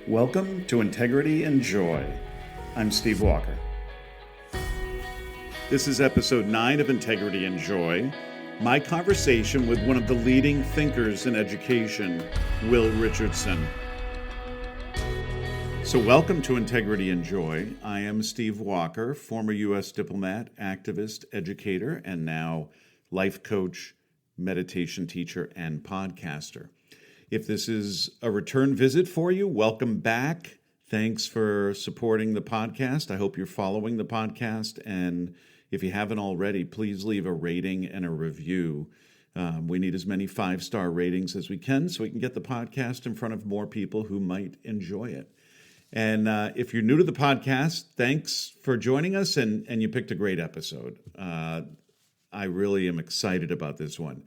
Welcome to Integrity and Joy. I'm Steve Walker. This is episode 9 of Integrity and Joy, my conversation with one of the leading thinkers in education, Will Richardson. So welcome to Integrity and Joy. I am Steve Walker, former U.S. diplomat, activist, educator, and now life coach, meditation teacher, and podcaster. If this is a return visit for you, welcome back. Thanks for supporting the podcast. I hope you're following the podcast. And if you haven't already, please leave a rating and a review. We need as many 5-star ratings as we can so we can get the podcast in front of more people who might enjoy it. And if you're new to the podcast, thanks for joining us. And you picked a great episode. I really am excited about this one.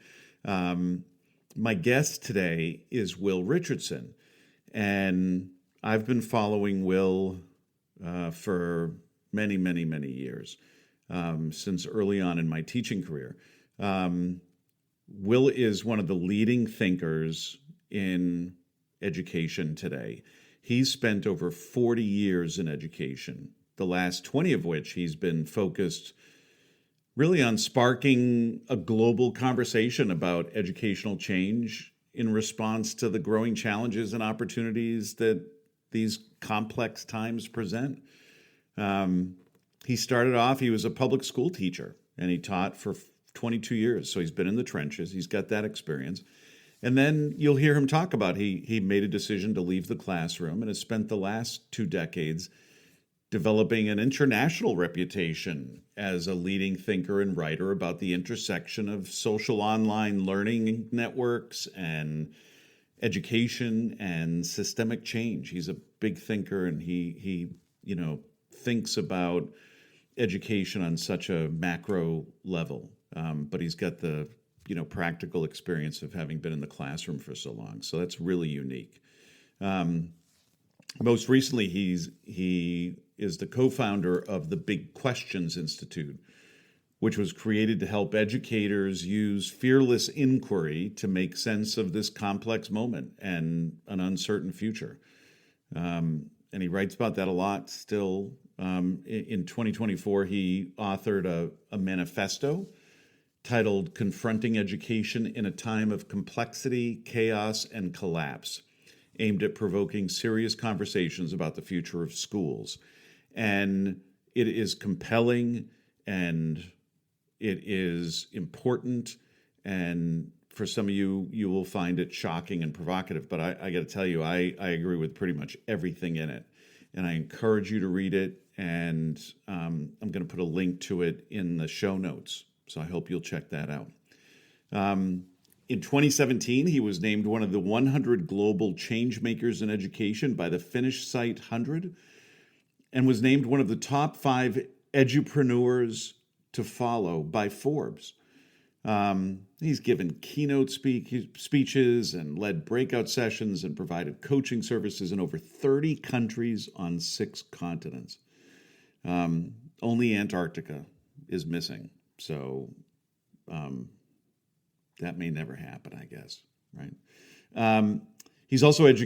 My guest today is Will Richardson, and I've been following Will for many, many, many years, since early on in my teaching career. Will is one of the leading thinkers in education today. He's spent over 40 years in education, the last 20 of which he's been focused really on sparking a global conversation about educational change in response to the growing challenges and opportunities that these complex times present. He started off, he was a public school teacher, and he taught for 22 years. So he's been in the trenches. He's got that experience. And then you'll hear him talk about he made a decision to leave the classroom and has spent the last 2 decades developing an international reputation as a leading thinker and writer about the intersection of social online learning networks and education and systemic change. He's a big thinker, and he thinks about education on such a macro level. But he's got the practical experience of having been in the classroom for so long. So that's really unique. Most recently, he is the co-founder of the Big Questions Institute, which was created to help educators use fearless inquiry to make sense of this complex moment and an uncertain future. And he writes about that a lot still. In 2024, he authored a manifesto titled Confronting Education in a Time of Complexity, Chaos, and Collapse, aimed at provoking serious conversations about the future of schools. And it is compelling, and it is important, and for some of you, you will find it shocking and provocative. But I got to tell you, I agree with pretty much everything in it, and I encourage you to read it, and I'm going to put a link to it in the show notes, so I hope you'll check that out. In 2017, he was named one of the 100 global changemakers in education by the Finnish site 100, and was named one of the top 5 Edupreneurs to follow by Forbes. He's given keynote speeches and led breakout sessions and provided coaching services in over 30 countries on 6 continents. Only Antarctica is missing, so that may never happen, I guess, right? He's also he's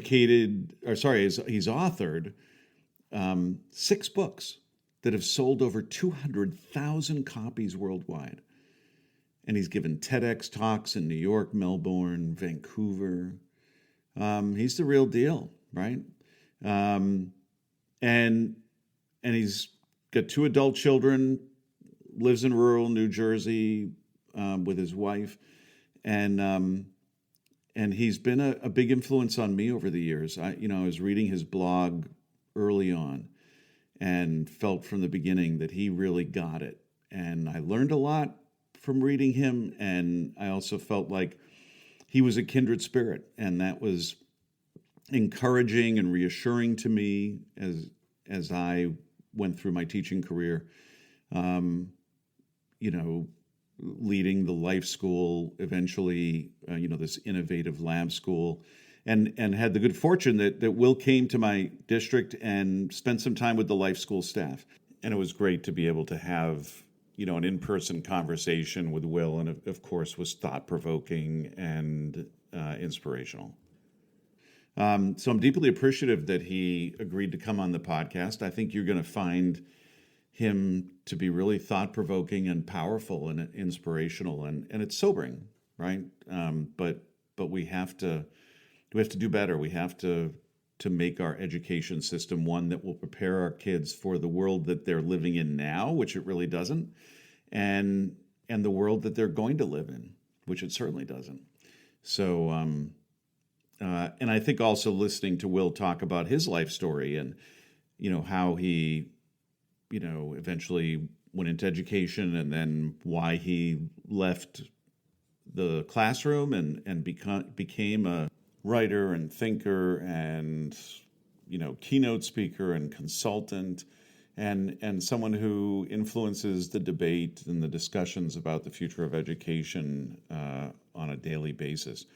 authored 6 books that have sold over 200,000 copies worldwide. And he's given TEDx Talks in New York, Melbourne, Vancouver. He's the real deal, right? And he's got 2 adult children, lives in rural New Jersey with his wife. And he's been a big influence on me over the years. I was reading his blog early on and felt from the beginning that he really got it. And I learned a lot from reading him, and I also felt like he was a kindred spirit, and that was encouraging and reassuring to me as I went through my teaching career. Leading the life school, eventually, this innovative lab school, and had the good fortune that Will came to my district and spent some time with the life school staff. And it was great to be able to have, an in-person conversation with Will, and of course was thought-provoking and inspirational. So I'm deeply appreciative that he agreed to come on the podcast. I think you're going to find him to be really thought-provoking and powerful and inspirational, and it's sobering, right? But we have to do better. We have to make our education system one that will prepare our kids for the world that they're living in now, which it really doesn't, and the world that they're going to live in, which it certainly doesn't. So, and I think also listening to Will talk about his life story and, how he, eventually went into education and then why he left the classroom and became a writer and thinker and, keynote speaker and consultant and someone who influences the debate and the discussions about the future of education on a daily basis.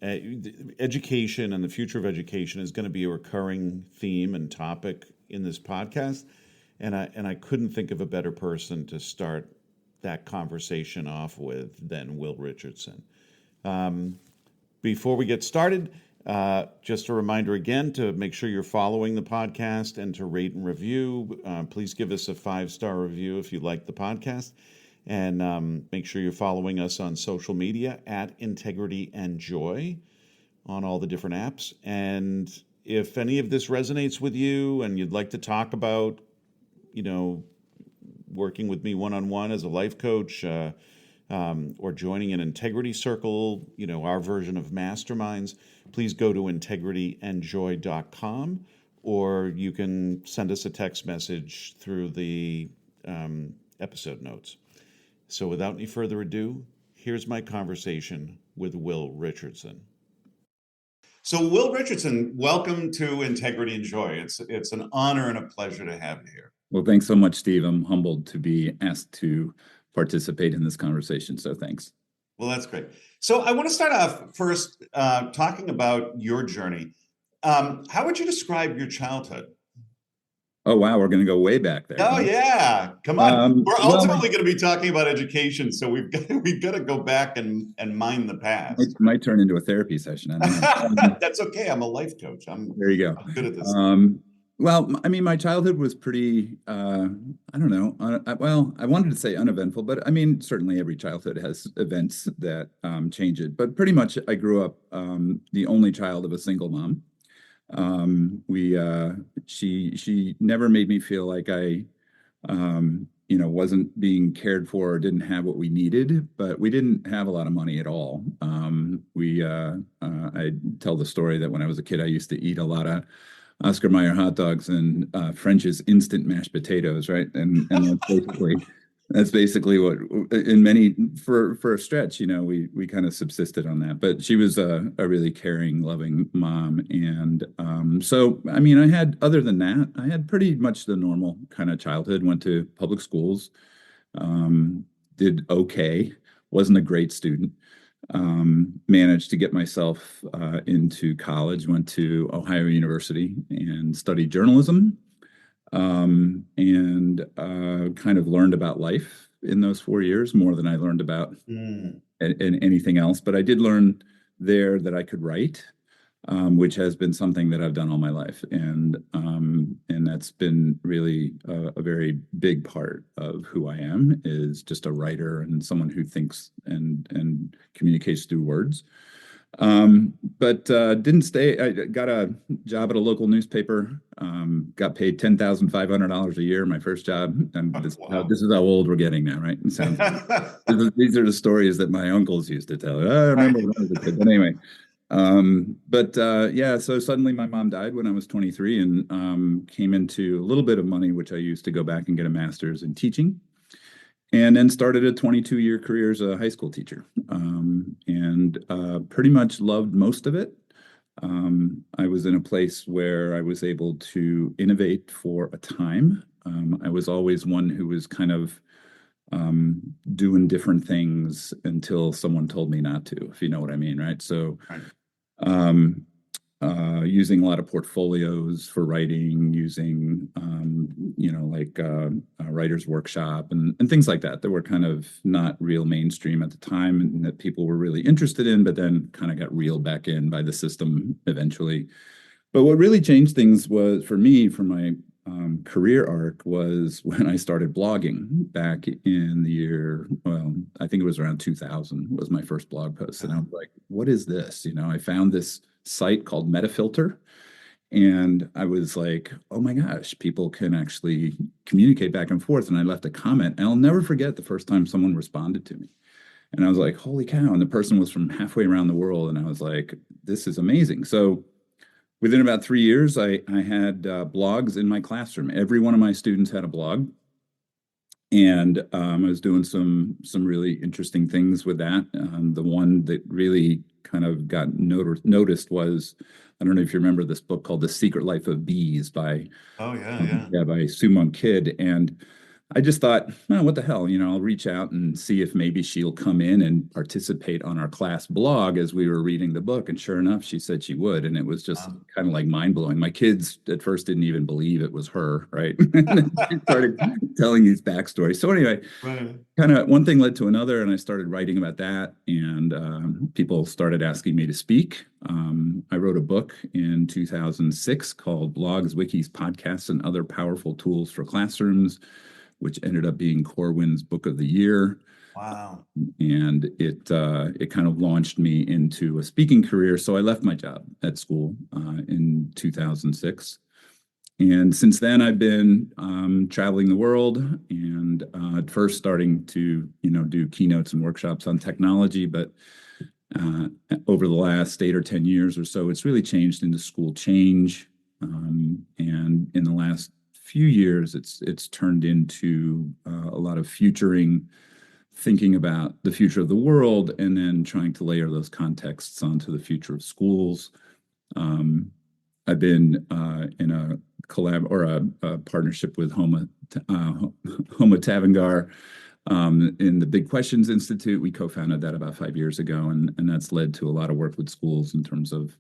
Education and the future of education is going to be a recurring theme and topic in this podcast, and I couldn't think of a better person to start that conversation off with than Will Richardson. Before we get started, just a reminder again to make sure you're following the podcast and to rate and review. Please give us a 5-star review if you like the podcast. And make sure you're following us on social media at Integrity and Joy on all the different apps. And if any of this resonates with you and you'd like to talk about, working with me one-on-one as a life coach, or joining an integrity circle, our version of masterminds, please go to integrityandjoy.com, or you can send us a text message through the episode notes. So without any further ado, here's my conversation with Will Richardson. So Will Richardson, welcome to Integrity and Joy. It's an honor and a pleasure to have you here. Well, thanks so much, Steve. I'm humbled to be asked to participate in this conversation, so thanks. Well, that's great. So I want to start off first talking about your journey. How would you describe your childhood? Oh, wow, we're going to go way back there. Oh, yeah. Come on. We're ultimately going to be talking about education, so we've got to go back and mine the past. It might turn into a therapy session. I don't know. That's okay. I'm a life coach. There you go. I'm good at this. Well, I mean, my childhood was pretty, I don't know. I wanted to say uneventful, but I mean, certainly every childhood has events that change it. But pretty much I grew up the only child of a single mom. She never made me feel like I, wasn't being cared for or didn't have what we needed, but we didn't have a lot of money at all. I tell the story that when I was a kid, I used to eat a lot of Oscar Mayer hot dogs and French's instant mashed potatoes, right? And that's basically what for a stretch, we kind of subsisted on that. But she was a really caring, loving mom, and so I mean, other than that, I had pretty much the normal kind of childhood. Went to public schools, did okay, wasn't a great student. Managed to get myself into college, went to Ohio University and studied journalism, and kind of learned about life in those 4 years, more than I learned about anything else. But I did learn there that I could write, which has been something that I've done all my life. And that's been really a very big part of who I am, is just a writer and someone who thinks and communicates through words. But didn't stay. I got a job at a local newspaper, got paid $10,500 a year, my first job. And this is how old we're getting now, right? So, these are the stories that my uncles used to tell. I remember when I was a kid. But anyway, so suddenly my mom died when I was 23 and came into a little bit of money, which I used to go back and get a master's in teaching. And then started a 22-year career as a high school teacher, and pretty much loved most of it. I was in a place where I was able to innovate for a time. I was always one who was kind of doing different things until someone told me not to, if you know what I mean, right? So using a lot of portfolios for writing, using, like a writer's workshop and things like that were kind of not real mainstream at the time and that people were really interested in, but then kind of got reeled back in by the system eventually. But what really changed things was for me, for my career arc, was when I started blogging back in the year, well, I think it was around 2000 was my first blog post. And I was like, what is this? I found this site called Metafilter. And I was like, oh my gosh, people can actually communicate back and forth. And I left a comment. And I'll never forget the first time someone responded to me. And I was like, holy cow. And the person was from halfway around the world. And I was like, this is amazing. So within about 3 years, I had blogs in my classroom. Every one of my students had a blog. And I was doing some really interesting things with that. The one that really kind of got noticed was, I don't know if you remember this book called The Secret Life of Bees by by Sue Monk Kidd. And I just thought, oh, what the hell, I'll reach out and see if maybe she'll come in and participate on our class blog as we were reading the book. And sure enough, she said she would. And it was just kind of like mind blowing. My kids at first didn't even believe it was her, right? And she started telling these backstories. So anyway, kind of one thing led to another, and I started writing about that. And people started asking me to speak. I wrote a book in 2006 called Blogs, Wikis, Podcasts, and Other Powerful Tools for Classrooms, which ended up being Corwin's Book of the Year. Wow. And it kind of launched me into a speaking career. So I left my job at school in 2006. And since then, I've been traveling the world and at first starting to, do keynotes and workshops on technology. But over the last 8 or 10 years or so, it's really changed into school change. And in the last few years, it's turned into a lot of futuring, thinking about the future of the world, and then trying to layer those contexts onto the future of schools. I've been in a collab or a partnership with Homa Tavangar in the Big Questions Institute. We co-founded that about 5 years ago, and that's led to a lot of work with schools in terms of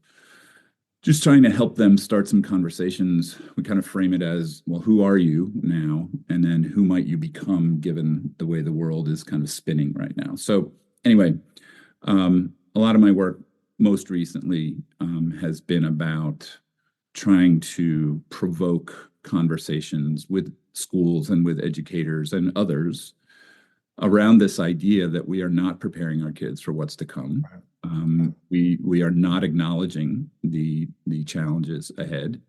just trying to help them start some conversations. We kind of frame it as, well, who are you now? And then who might you become given the way the world is kind of spinning right now? So anyway, a lot of my work most recently has been about trying to provoke conversations with schools and with educators and others around this idea that we are not preparing our kids for what's to come. We are not acknowledging the challenges ahead,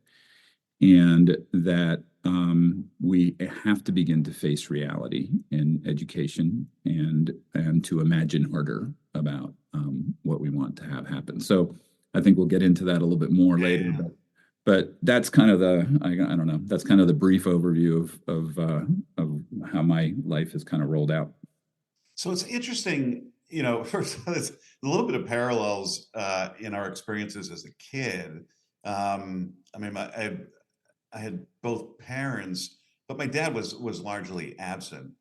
and that we have to begin to face reality in education and to imagine harder about what we want to have happen. So I think we'll get into that a little bit more later, but that's kind of I don't know, that's kind of the brief overview of how my life has kind of rolled out. So it's interesting, first there's a little bit of parallels in our experiences as a kid. I had both parents, but my dad was largely absent,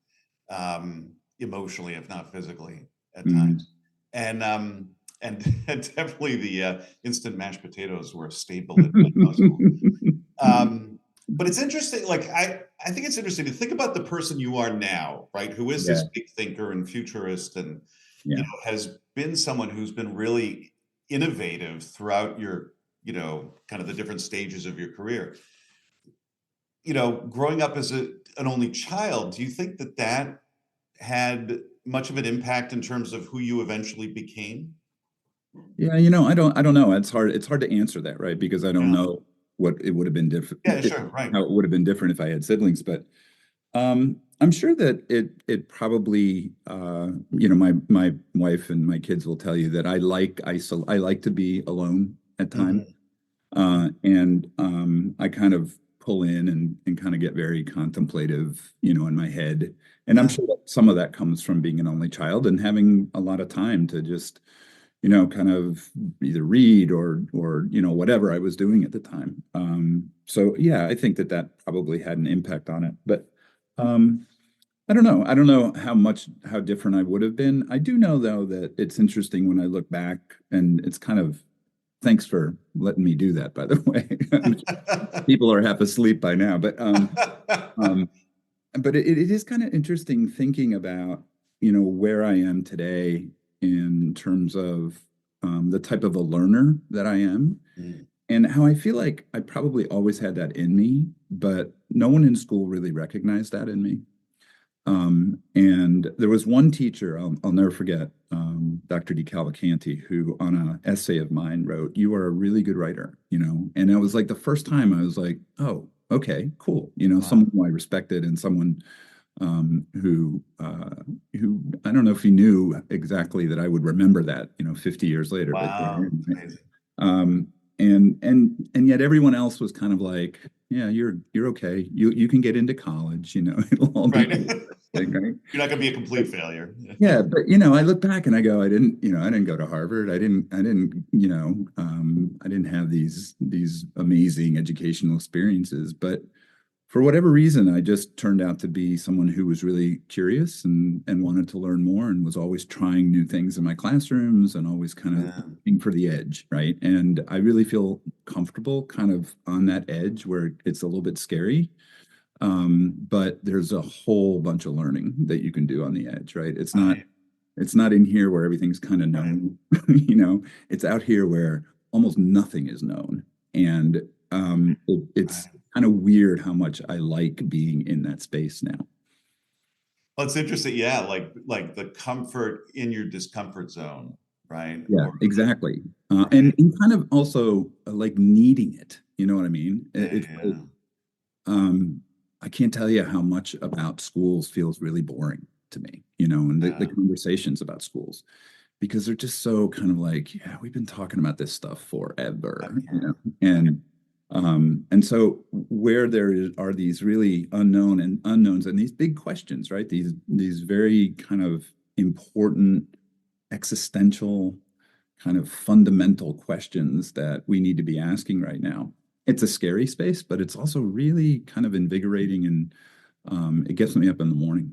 emotionally, if not physically, at times. And definitely the instant mashed potatoes were a staple in my household. But it's interesting, like I think it's interesting to think about the person you are now, right? Who is this big thinker and futurist and has been someone who's been really innovative throughout your, kind of the different stages of your career. Growing up as an only child, do you think that had much of an impact in terms of who you eventually became? Yeah, I don't know. It's hard to answer that, right? Because I don't know what it would have been different. Yeah, sure, right. How it would have been different if I had siblings, but I'm sure that it probably my wife and my kids will tell you that I like to be alone at times. And I kind of pull in and kind of get very contemplative, in my head. And I'm sure that some of that comes from being an only child and having a lot of time to just kind of either read or whatever I was doing at the time. So yeah, I think that probably had an impact on it. But I don't know. I don't know how different I would have been. I do know though that it's interesting when I look back, and it's kind of Thanks for letting me do that, by the way. People are half asleep by now, but it is kind of interesting thinking about, where I am today in terms of the type of a learner that I am, and how I feel like I probably always had that in me, but no one in school really recognized that in me. And there was one teacher, I'll never forget, Dr. D. Cavalcanti, who on an essay of mine wrote, "You are a really good writer," and it was like the first time I was like, oh, okay, cool. Wow. Someone who I respected and someone who I don't know if he knew exactly that I would remember that, 50 years later. Wow. But amazing. And yet everyone else was kind of like, yeah, you're okay. You can get into college, it'll all be right. right? You're not going to be a complete failure. Yeah, but I look back and I go, I didn't go to Harvard. I didn't have these amazing educational experiences, but for whatever reason, I just turned out to be someone who was really curious and wanted to learn more and was always trying new things in my classrooms and always kind of looking for the edge, right? And I really feel comfortable kind of on that edge where it's a little bit scary. But there's a whole bunch of learning that you can do on the edge, right? It's not in here where everything's kind of known, it's out here where almost nothing is known. And it's kind of weird how much I like being in that space now. Well, it's interesting. Yeah. Like the comfort in your discomfort zone, right? Yeah, exactly. And kind of also like needing it. You know what I mean? I can't tell you how much about schools feels really boring to me, and the conversations about schools, because they're just so kind of like, yeah, we've been talking about this stuff forever, and so where there are these really unknowns and these big questions, right? These very kind of important existential kind of fundamental questions that we need to be asking right now. It's a scary space, but it's also really kind of invigorating, and it gets me up in the morning,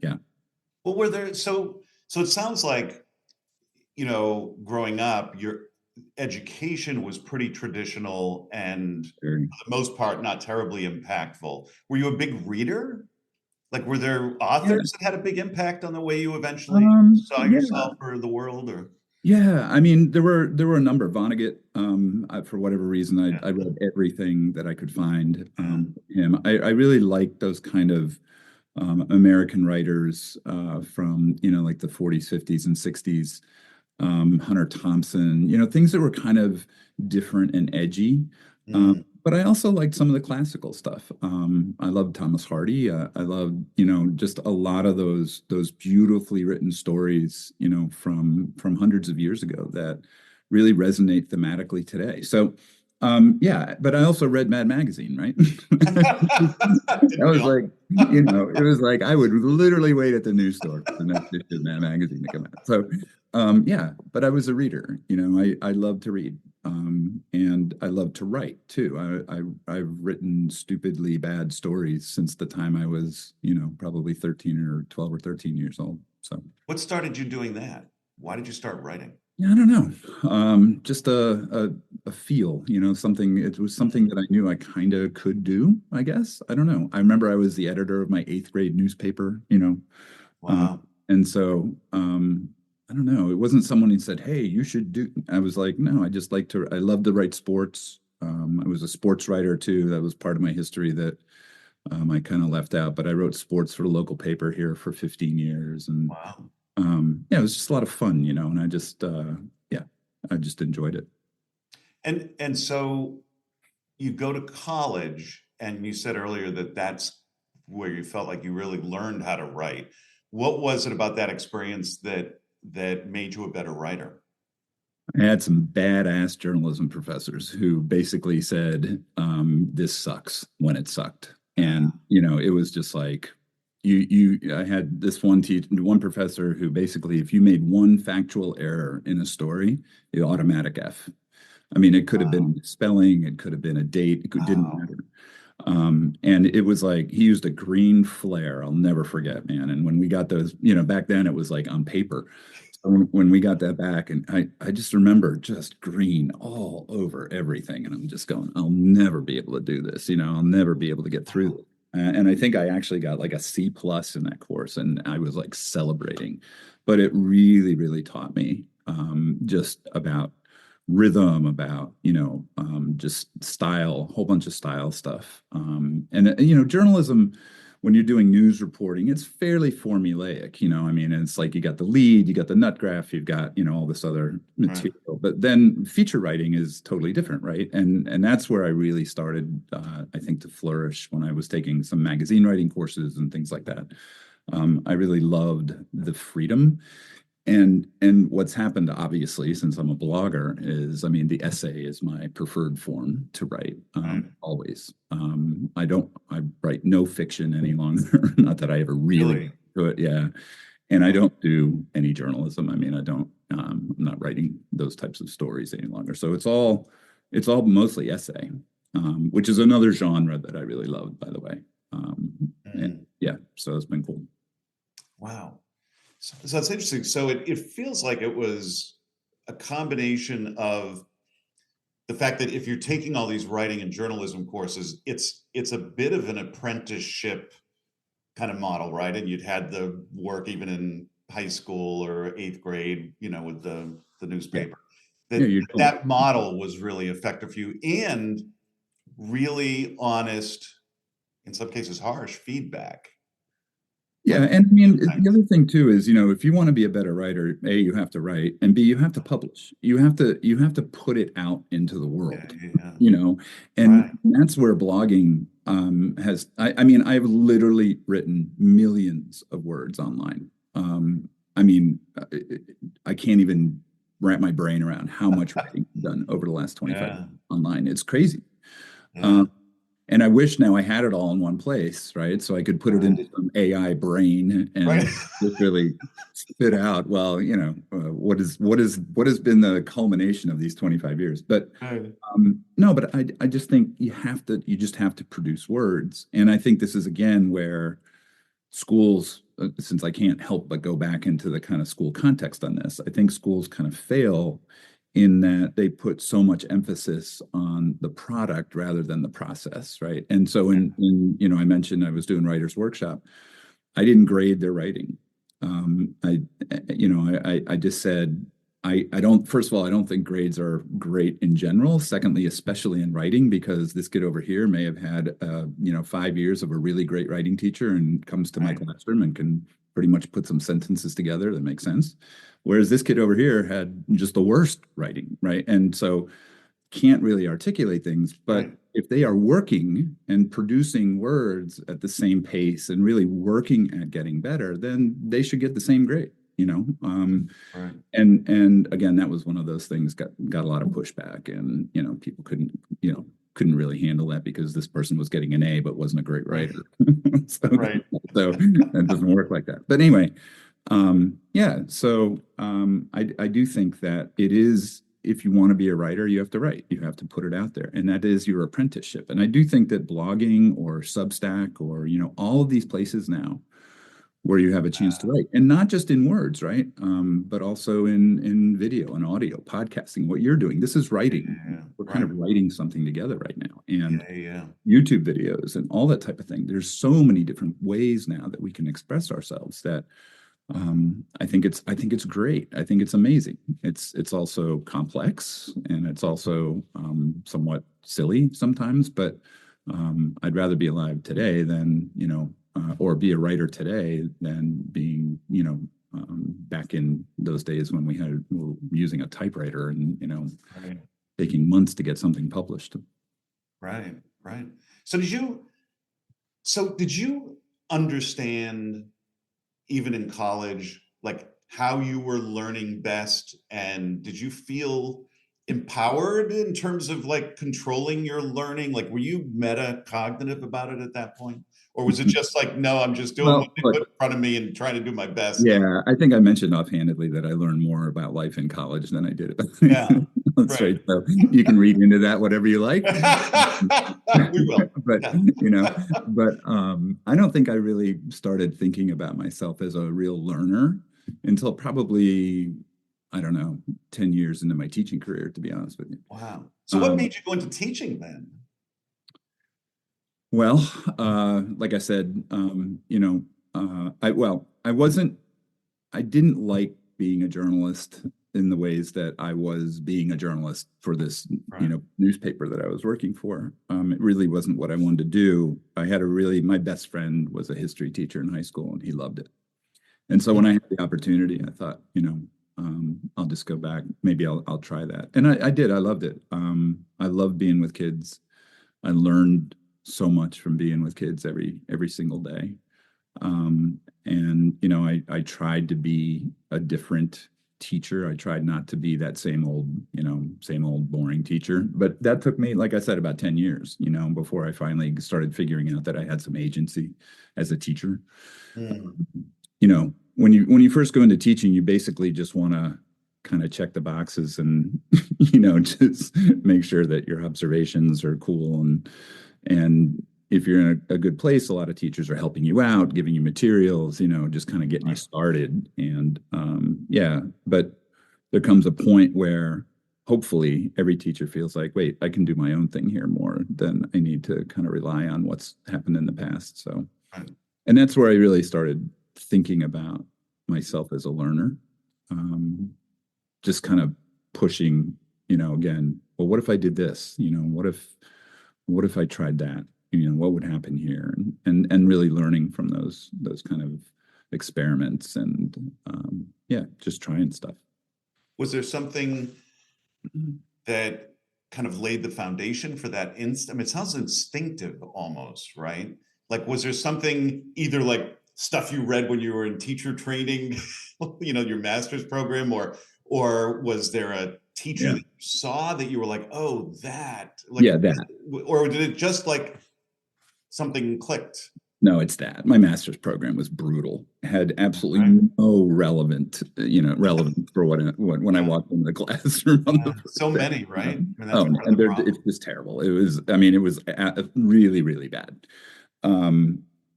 yeah. Well, were there, so it sounds like, growing up, your education was pretty traditional and for the most part, not terribly impactful. Were you a big reader? Like, were there authors that had a big impact on the way you eventually saw yourself or the world, or? Yeah, I mean, there were a number. Vonnegut, for whatever reason, I read everything that I could find him. I really liked those kind of American writers from like the 40s, 50s, and 60s. Hunter Thompson, things that were kind of different and edgy. But I also liked some of the classical stuff. I loved Thomas Hardy. I loved, just a lot of those beautifully written stories, from hundreds of years ago that really resonate thematically today. So, yeah, but I also read Mad Magazine, right? That was like, it was like I would literally wait at the news store for the next issue of Mad Magazine to come out. So, yeah, but I was a reader. I love to read, and I love to write too. I've written stupidly bad stories since the time I was, probably 13 or 12 or 13 years old. So, what started you doing that? Why did you start writing? Yeah, I don't know. Just a feel, something. It was something that I knew I kind of could do, I guess. I don't know. I remember I was the editor of my 8th grade newspaper, Wow. And so, I don't know. It wasn't someone who said, "Hey, you should do." I was like, no, I love to write sports. I was a sports writer too. That was part of my history that I kind of left out, but I wrote sports for the local paper here for 15 years. And Wow. yeah, it was just a lot of fun, and I just, I just enjoyed it. And so you go to college, and you said earlier that that's where you felt like you really learned how to write. What was it about that experience that made you a better writer? I had some badass journalism professors who basically said, this sucks when it sucked. And, it was just like, I had this one professor who basically, if you made one factual error in a story, the automatic F. I mean, it could have been spelling, it could have been a date, didn't matter. And it was like, he used a green flare. I'll never forget, man. And when we got those, back then it was like on paper. when we got that back, and I just remember just green all over everything, and I'm just going, I'll never be able to do this, I'll never be able to get through it. And I think I actually got like a C+ in that course, and I was like celebrating. But it really, really taught me just about rhythm, about just style, a whole bunch of style stuff. And journalism, when you're doing news reporting, it's fairly formulaic. I mean, it's like you got the lead, you got the nut graph, you've got all this other material. Right. But then feature writing is totally different, right? And that's where I really started, I think, to flourish when I was taking some magazine writing courses and things like that. I really loved the freedom. And what's happened, obviously, since I'm a blogger, is, I mean, the essay is my preferred form to write, always. I write no fiction any longer. Not that I ever really do it, yeah. And I don't do any journalism. I mean, I'm not writing those types of stories any longer. So it's all mostly essay, which is another genre that I really loved, by the way. And yeah, so it's been cool. Wow. So it's interesting. So it feels like it was a combination of the fact that if you're taking all these writing and journalism courses, it's a bit of an apprenticeship kind of model, right? And you'd had the work even in high school or 8th grade, with the newspaper. That model was really effective for you, and really honest, in some cases harsh feedback. Yeah, and I mean, the other thing too is, if you want to be a better writer, A, you have to write, and B, you have to publish. You have to put it out into the world, and that's where blogging has. I mean, I've literally written millions of words online. I mean, I can't even wrap my brain around how much writing I've done over the last 25 years online. It's crazy. And I wish now I had it all in one place, right? So I could put it into some AI brain and just really spit out, well, what has been the culmination of these 25 years. But no, but I just think you just have to produce words. And I think this is again where schools, since I can't help but go back into the kind of school context on this, I think schools kind of fail in that they put so much emphasis on the product rather than the process, right? And so I mentioned I was doing writer's workshop. I didn't grade their writing. I just said, first of all, I don't think grades are great in general. Secondly, especially in writing, because this kid over here may have had, 5 years of a really great writing teacher and comes to my classroom and can pretty much put some sentences together that make sense. Whereas this kid over here had just the worst writing, right? And so can't really articulate things, but if they are working and producing words at the same pace and really working at getting better, then they should get the same grade, And again, that was one of those things got a lot of pushback, and people couldn't really handle that because this person was getting an A but wasn't a great writer. So that doesn't work like that. But anyway, so I do think that it is, if you want to be a writer, you have to write. You have to put it out there, and that is your apprenticeship. And I do think that blogging or Substack or all of these places now where you have a chance to write, and not just in words, right? But also in video and audio, podcasting, what you're doing. This is writing. We're kind of writing something together right now. And YouTube videos and all that type of thing. There's so many different ways now that we can express ourselves that I think it's great. I think it's amazing. It's also complex, and it's also somewhat silly sometimes, but I'd rather be alive today than, or be a writer today than being, back in those days when we were using a typewriter and, taking months to get something published. Right. So did you understand, even in college, like how you were learning best? And did you feel empowered in terms of like controlling your learning? Like, were you metacognitive about it at that point? Or was it just like, no, I'm just doing what they put in front of me and trying to do my best? Yeah, I think I mentioned offhandedly that I learned more about life in college than I did. That's right. So you can read into that whatever you like. We will. But I don't think I really started thinking about myself as a real learner until probably, I don't know, 10 years into my teaching career, to be honest with you. Wow. So what made you go into teaching then? Well, like I said, I didn't like being a journalist in the ways that I was being a journalist for this, Right. newspaper that I was working for. It really wasn't what I wanted to do. My best friend was a history teacher in high school, and he loved it. And so when I had the opportunity, I thought, I'll just go back. Maybe I'll try that. And I did. I loved it. I loved being with kids. I learned so much from being with kids every single day. And I tried to be a different teacher. I tried not to be that same old boring teacher. But that took me, like I said, about 10 years, before I finally started figuring out that I had some agency as a teacher. When you first go into teaching, you basically just want to kind of check the boxes and just make sure that your observations are cool, and if you're in a good place, a lot of teachers are helping you out, giving you materials, just kind of getting you started. And but there comes a point where hopefully every teacher feels like, wait, I can do my own thing here more than I need to kind of rely on what's happened in the past. So, and that's where I really started thinking about myself as a learner, just kind of pushing, again, well, what if I did this? What if I tried that? What would happen here? And really learning from those kind of experiments and just trying stuff. Was there something that kind of laid the foundation for that I mean, it sounds instinctive almost, right? Like, was there something either like stuff you read when you were in teacher training, your master's program, or was there a teacher that you saw that you were like, oh, that, like, that, or did it just like something clicked? No, it's that. My master's program was brutal. Had absolutely no relevance for when I walked into the classroom. So many, right? I mean, that's it's just terrible. It was really, really bad.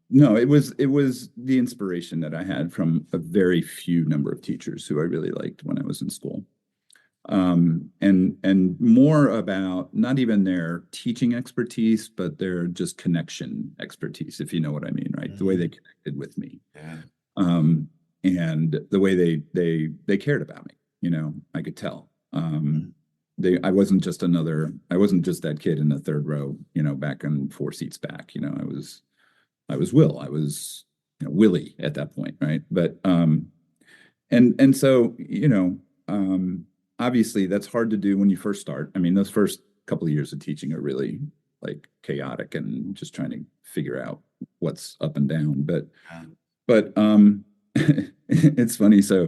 No, it was the inspiration that I had from a very few number of teachers who I really liked when I was in school. And more about not even their teaching expertise, but their just connection expertise, if you know what I mean, right? The way they connected with me, and the way they cared about me. I could tell. I wasn't just that kid in the third row, back in 4 seats back. I was Will. I was Willie at that point, right? But and so obviously that's hard to do when you first start. I mean, those first couple of years of teaching are really like chaotic and just trying to figure out what's up and down. But it's funny. So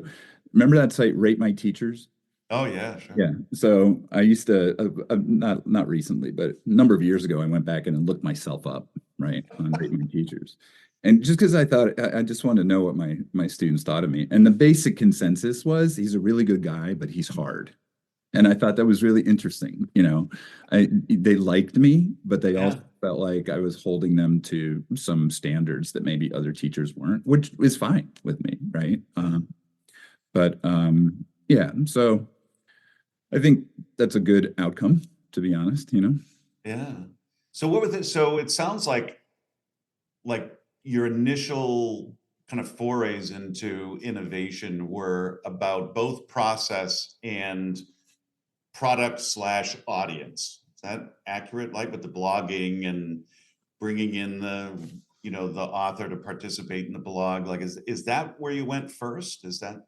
remember that site, Rate My Teachers? Oh yeah, sure. Yeah. So I used to not recently, but a number of years ago, I went back and looked myself up, right, on Rate My Teachers. And just because I thought, I just wanted to know what my students thought of me. And the basic consensus was he's a really good guy, but he's hard. And I thought that was really interesting. They liked me, but they also felt like I was holding them to some standards that maybe other teachers weren't, which is fine with me, right? So I think that's a good outcome, to be honest, Yeah. So what was it? So it sounds like your initial kind of forays into innovation were about both process and product/audience. Is that accurate? Like with the blogging and bringing in the author to participate in the blog, like, is that where you went first? Is that?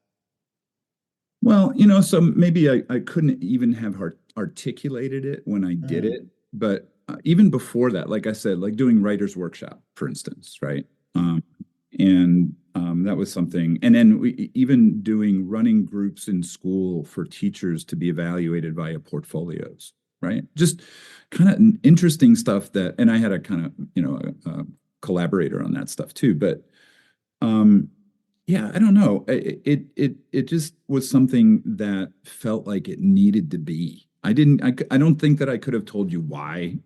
Well, so maybe I couldn't even have articulated it when I did it, but even before that, like I said, like doing writer's workshop, for instance, right? That was something. And then even running groups in school for teachers to be evaluated via portfolios, right? Just kind of interesting stuff and I had a kind of, a collaborator on that stuff too. But I don't know. It just was something that felt like it needed to be. I don't think that I could have told you why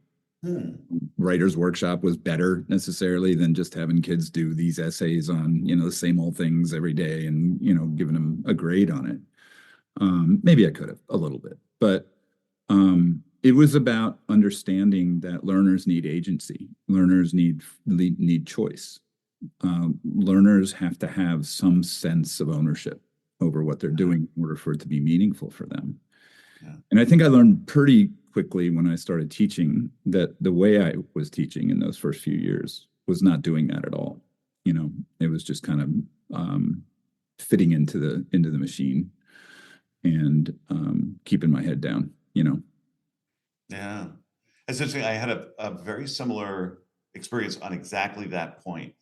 Writer's workshop was better necessarily than just having kids do these essays on, the same old things every day and, giving them a grade on it. Maybe I could have a little bit, but it was about understanding that learners need agency. Learners need choice. Learners have to have some sense of ownership over what they're doing in order for it to be meaningful for them. Yeah. And I think I learned pretty quickly when I started teaching that the way I was teaching in those first few years was not doing that at all. It was just kind of fitting into the machine and keeping my head down. Yeah. Essentially, I had a very similar experience on exactly that point.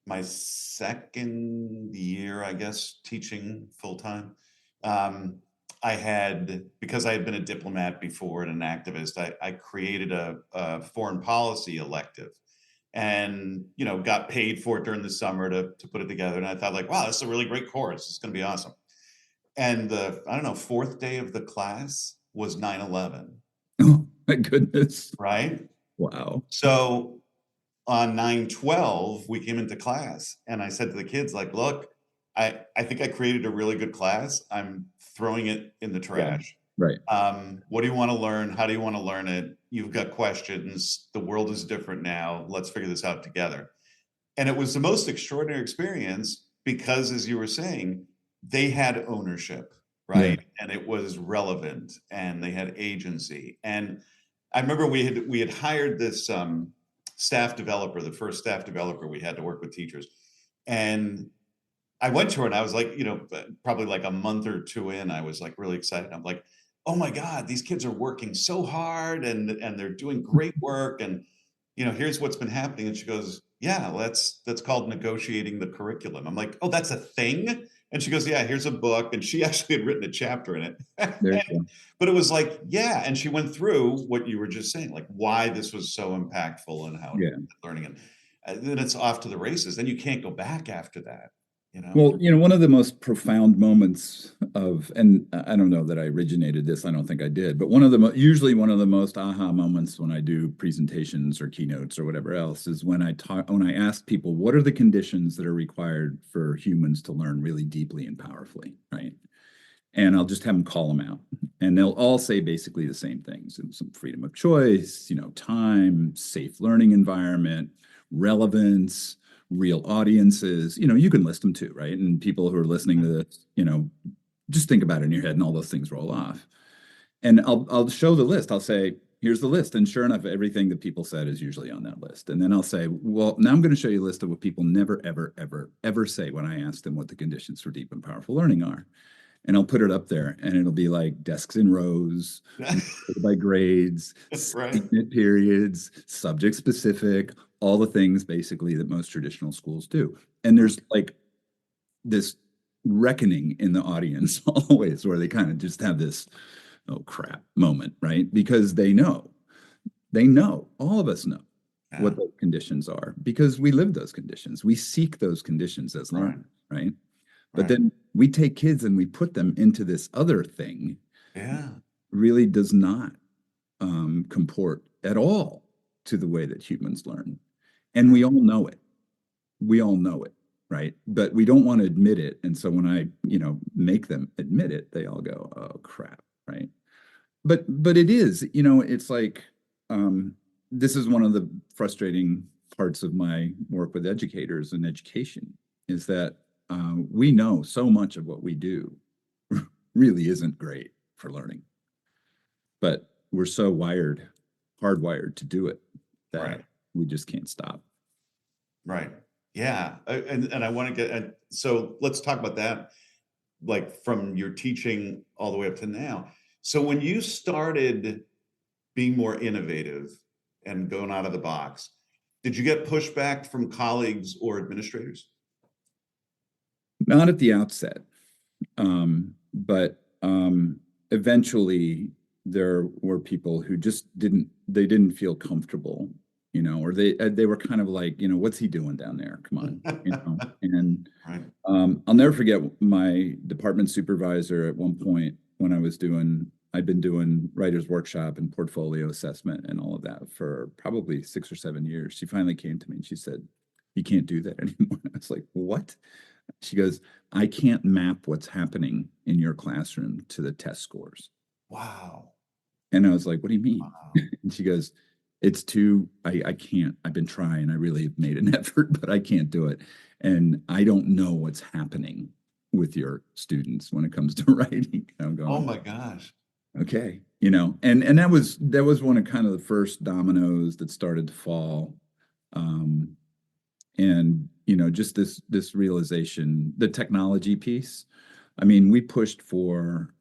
My second year, I guess, teaching full-time, because I had been a diplomat before and an activist, I created a foreign policy elective and, got paid for it during the summer to put it together. And I thought like, wow, this is a really great course. It's going to be awesome. And the, fourth day of the class was 9/11. Oh, my goodness. Right? Wow. So on 9/12, we came into class and I said to the kids, like, look, I think I created a really good class. I'm throwing it in the trash. Yeah, right. What do you want to learn? How do you want to learn it? You've got questions. The world is different now. Let's figure this out together. And it was the most extraordinary experience because, as you were saying, they had ownership, right? Yeah. And it was relevant and they had agency. And I remember we had hired this staff developer, the first staff developer we had to work with teachers. And I went to her and I was like, probably like a month or two in, I was like really excited. I'm like, oh my God, these kids are working so hard and they're doing great work. And, here's what's been happening. And she goes, yeah, that's called negotiating the curriculum. I'm like, oh, that's a thing? And she goes, yeah, here's a book. And she actually had written a chapter in it. But it was like, yeah. And she went through what you were just saying, like why this was so impactful and how learning. And then it's off to the races. Then you can't go back after that. Well, one of the most profound moments and I don't know that I originated this, I don't think I did, but usually one of the most aha moments when I do presentations or keynotes or whatever else is when I ask people, what are the conditions that are required for humans to learn really deeply and powerfully, right? And I'll just have them call them out. And they'll all say basically the same things. And some freedom of choice, time, safe learning environment, relevance, real audiences, you can list them too, right? And people who are listening to this, just think about it in your head and all those things roll off. And I'll show the list. I'll say, here's the list. And sure enough, everything that people said is usually on that list. And then I'll say, well, now I'm going to show you a list of what people never, ever, ever, ever say when I ask them what the conditions for deep and powerful learning are. And I'll put it up there and it'll be like desks in rows, by grades, right. Periods, subject specific, all the things basically that most traditional schools do. And there's like this reckoning in the audience always where they kind of just have this, oh crap moment, right? Because they know, all of us know what those conditions are because we live those conditions. We seek those conditions as learners, right? But then we take kids and we put them into this other thing. Yeah. Really does not comport at all to the way that humans learn. And we all know it. Right? But we don't want to admit it. And so when I, make them admit it, they all go, oh crap, right? But it is, it's like, this is one of the frustrating parts of my work with educators and education is that we know so much of what we do really isn't great for learning, but we're so hardwired to do it that we just can't stop. Right. Yeah. And I want to so let's talk about that, like from your teaching all the way up to now. So when you started being more innovative and going out of the box, did you get pushback from colleagues or administrators? Not at the outset, but eventually there were people who just didn't feel comfortable, or they were kind of like, what's he doing down there? Come on, And I'll never forget my department supervisor at one point when I was doing I'd been doing writer's workshop and portfolio assessment and all of that for probably 6 or 7 years. She finally came to me and she said, "You can't do that anymore." I was like, "What?" She goes, "I can't map what's happening in your classroom to the test scores." Wow. And I was like, "What do you mean?" Wow. And she goes, I can't. I've been trying. I really have made an effort, but I can't do it. And I don't know what's happening with your students when it comes to writing." I'm Oh going, my gosh. okay, and that was one of kind of the first dominoes that started to fall. Um, and just this realization, the technology piece. I mean, we pushed for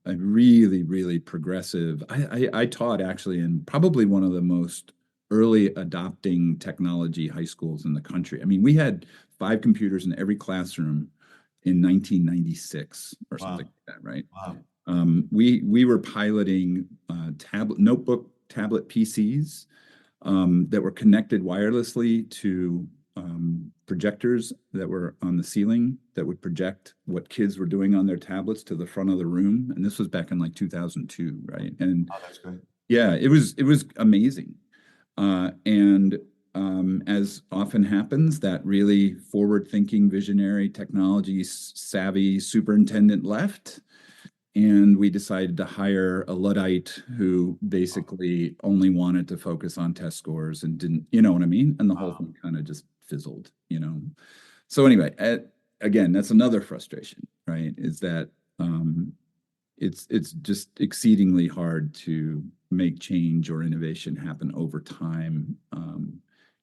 a really, really progressive. I taught actually in probably one of the most early adopting technology high schools in the country. I mean, we had 5 computers in every classroom in 1996 or Wow. something like that, right? Wow. We were piloting notebook tablet PCs that were connected wirelessly to projectors that were on the ceiling that would project what kids were doing on their tablets to the front of the room. And this was back in like 2002, right? And Oh, that's great. yeah, it was amazing. And as often happens, that really forward-thinking, visionary, technology savvy superintendent left. And we decided to hire a Luddite who basically only wanted to focus on test scores and didn't, you know what I mean? And the whole thing kind of just fizzled. So anyway, again, that's another frustration, right? Is that it's just exceedingly hard to make change or innovation happen over time.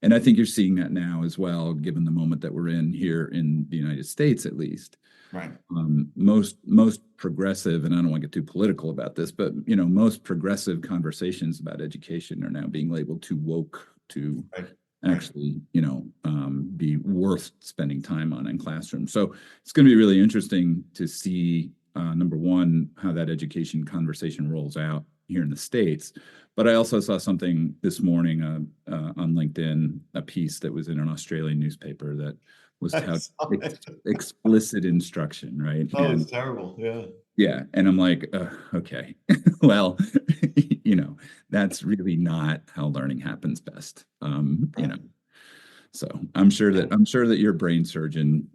And I think you're seeing that now as well, given the moment that we're in here in the United States, at least. Right. Most progressive, and I don't want to get too political about this, but most progressive conversations about education are now being labeled too woke to actually, be worth spending time on in classrooms. So it's going to be really interesting to see, number one, how that education conversation rolls out here in the States. But I also saw something this morning on LinkedIn, a piece that was in an Australian newspaper that was explicit instruction, right? Oh, it's terrible. Yeah. Yeah. And I'm like, okay, well, that's really not how learning happens best. So I'm sure that your brain surgeon,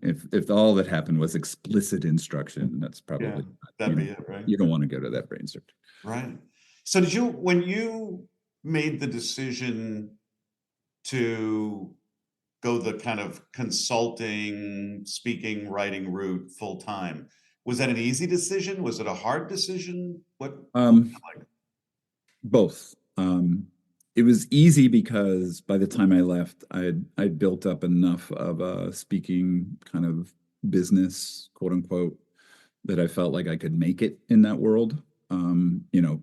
if all that happened was explicit instruction, that's probably that'd be it, right? You don't want to go to that brain surgeon. Right. So when you made the decision to go the kind of consulting, speaking, writing route full time, was that an easy decision? Was it a hard decision? What was it like? Both. It was easy because by the time I left, I'd built up enough of a speaking kind of business, quote unquote, that I felt like I could make it in that world,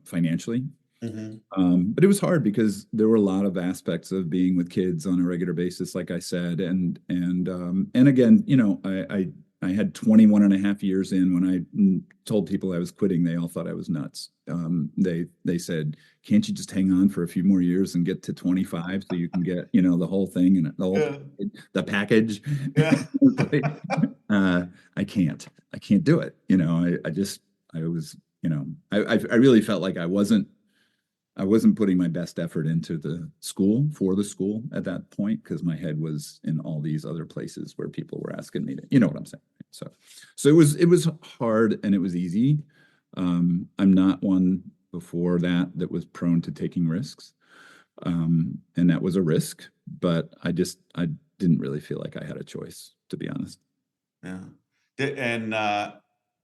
financially. But it was hard because there were a lot of aspects of being with kids on a regular basis, like I said, and again, I had 21 and a half years in when I told people I was quitting. They all thought I was nuts. They said, "Can't you just hang on for a few more years and get to 25 so you can get, the whole thing and the package?" Yeah. I can't do it. I really felt like I wasn't putting my best effort into the school at that point because my head was in all these other places where people were asking me to, you know what I'm saying? So it was hard and it was easy. I'm not one before that was prone to taking risks. And that was a risk, but I didn't really feel like I had a choice, to be honest. Yeah.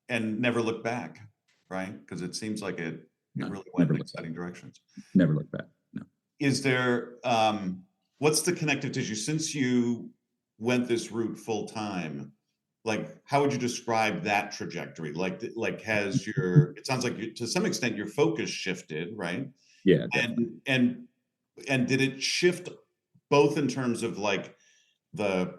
And never look back, right? Because it seems like it really went in exciting directions. Never look back. No. Is there, what's the connective tissue? Since you went this route full time, like, how would you describe that trajectory? Like has it sounds like to some extent your focus shifted, right? Yeah, definitely. And did it shift both in terms of like the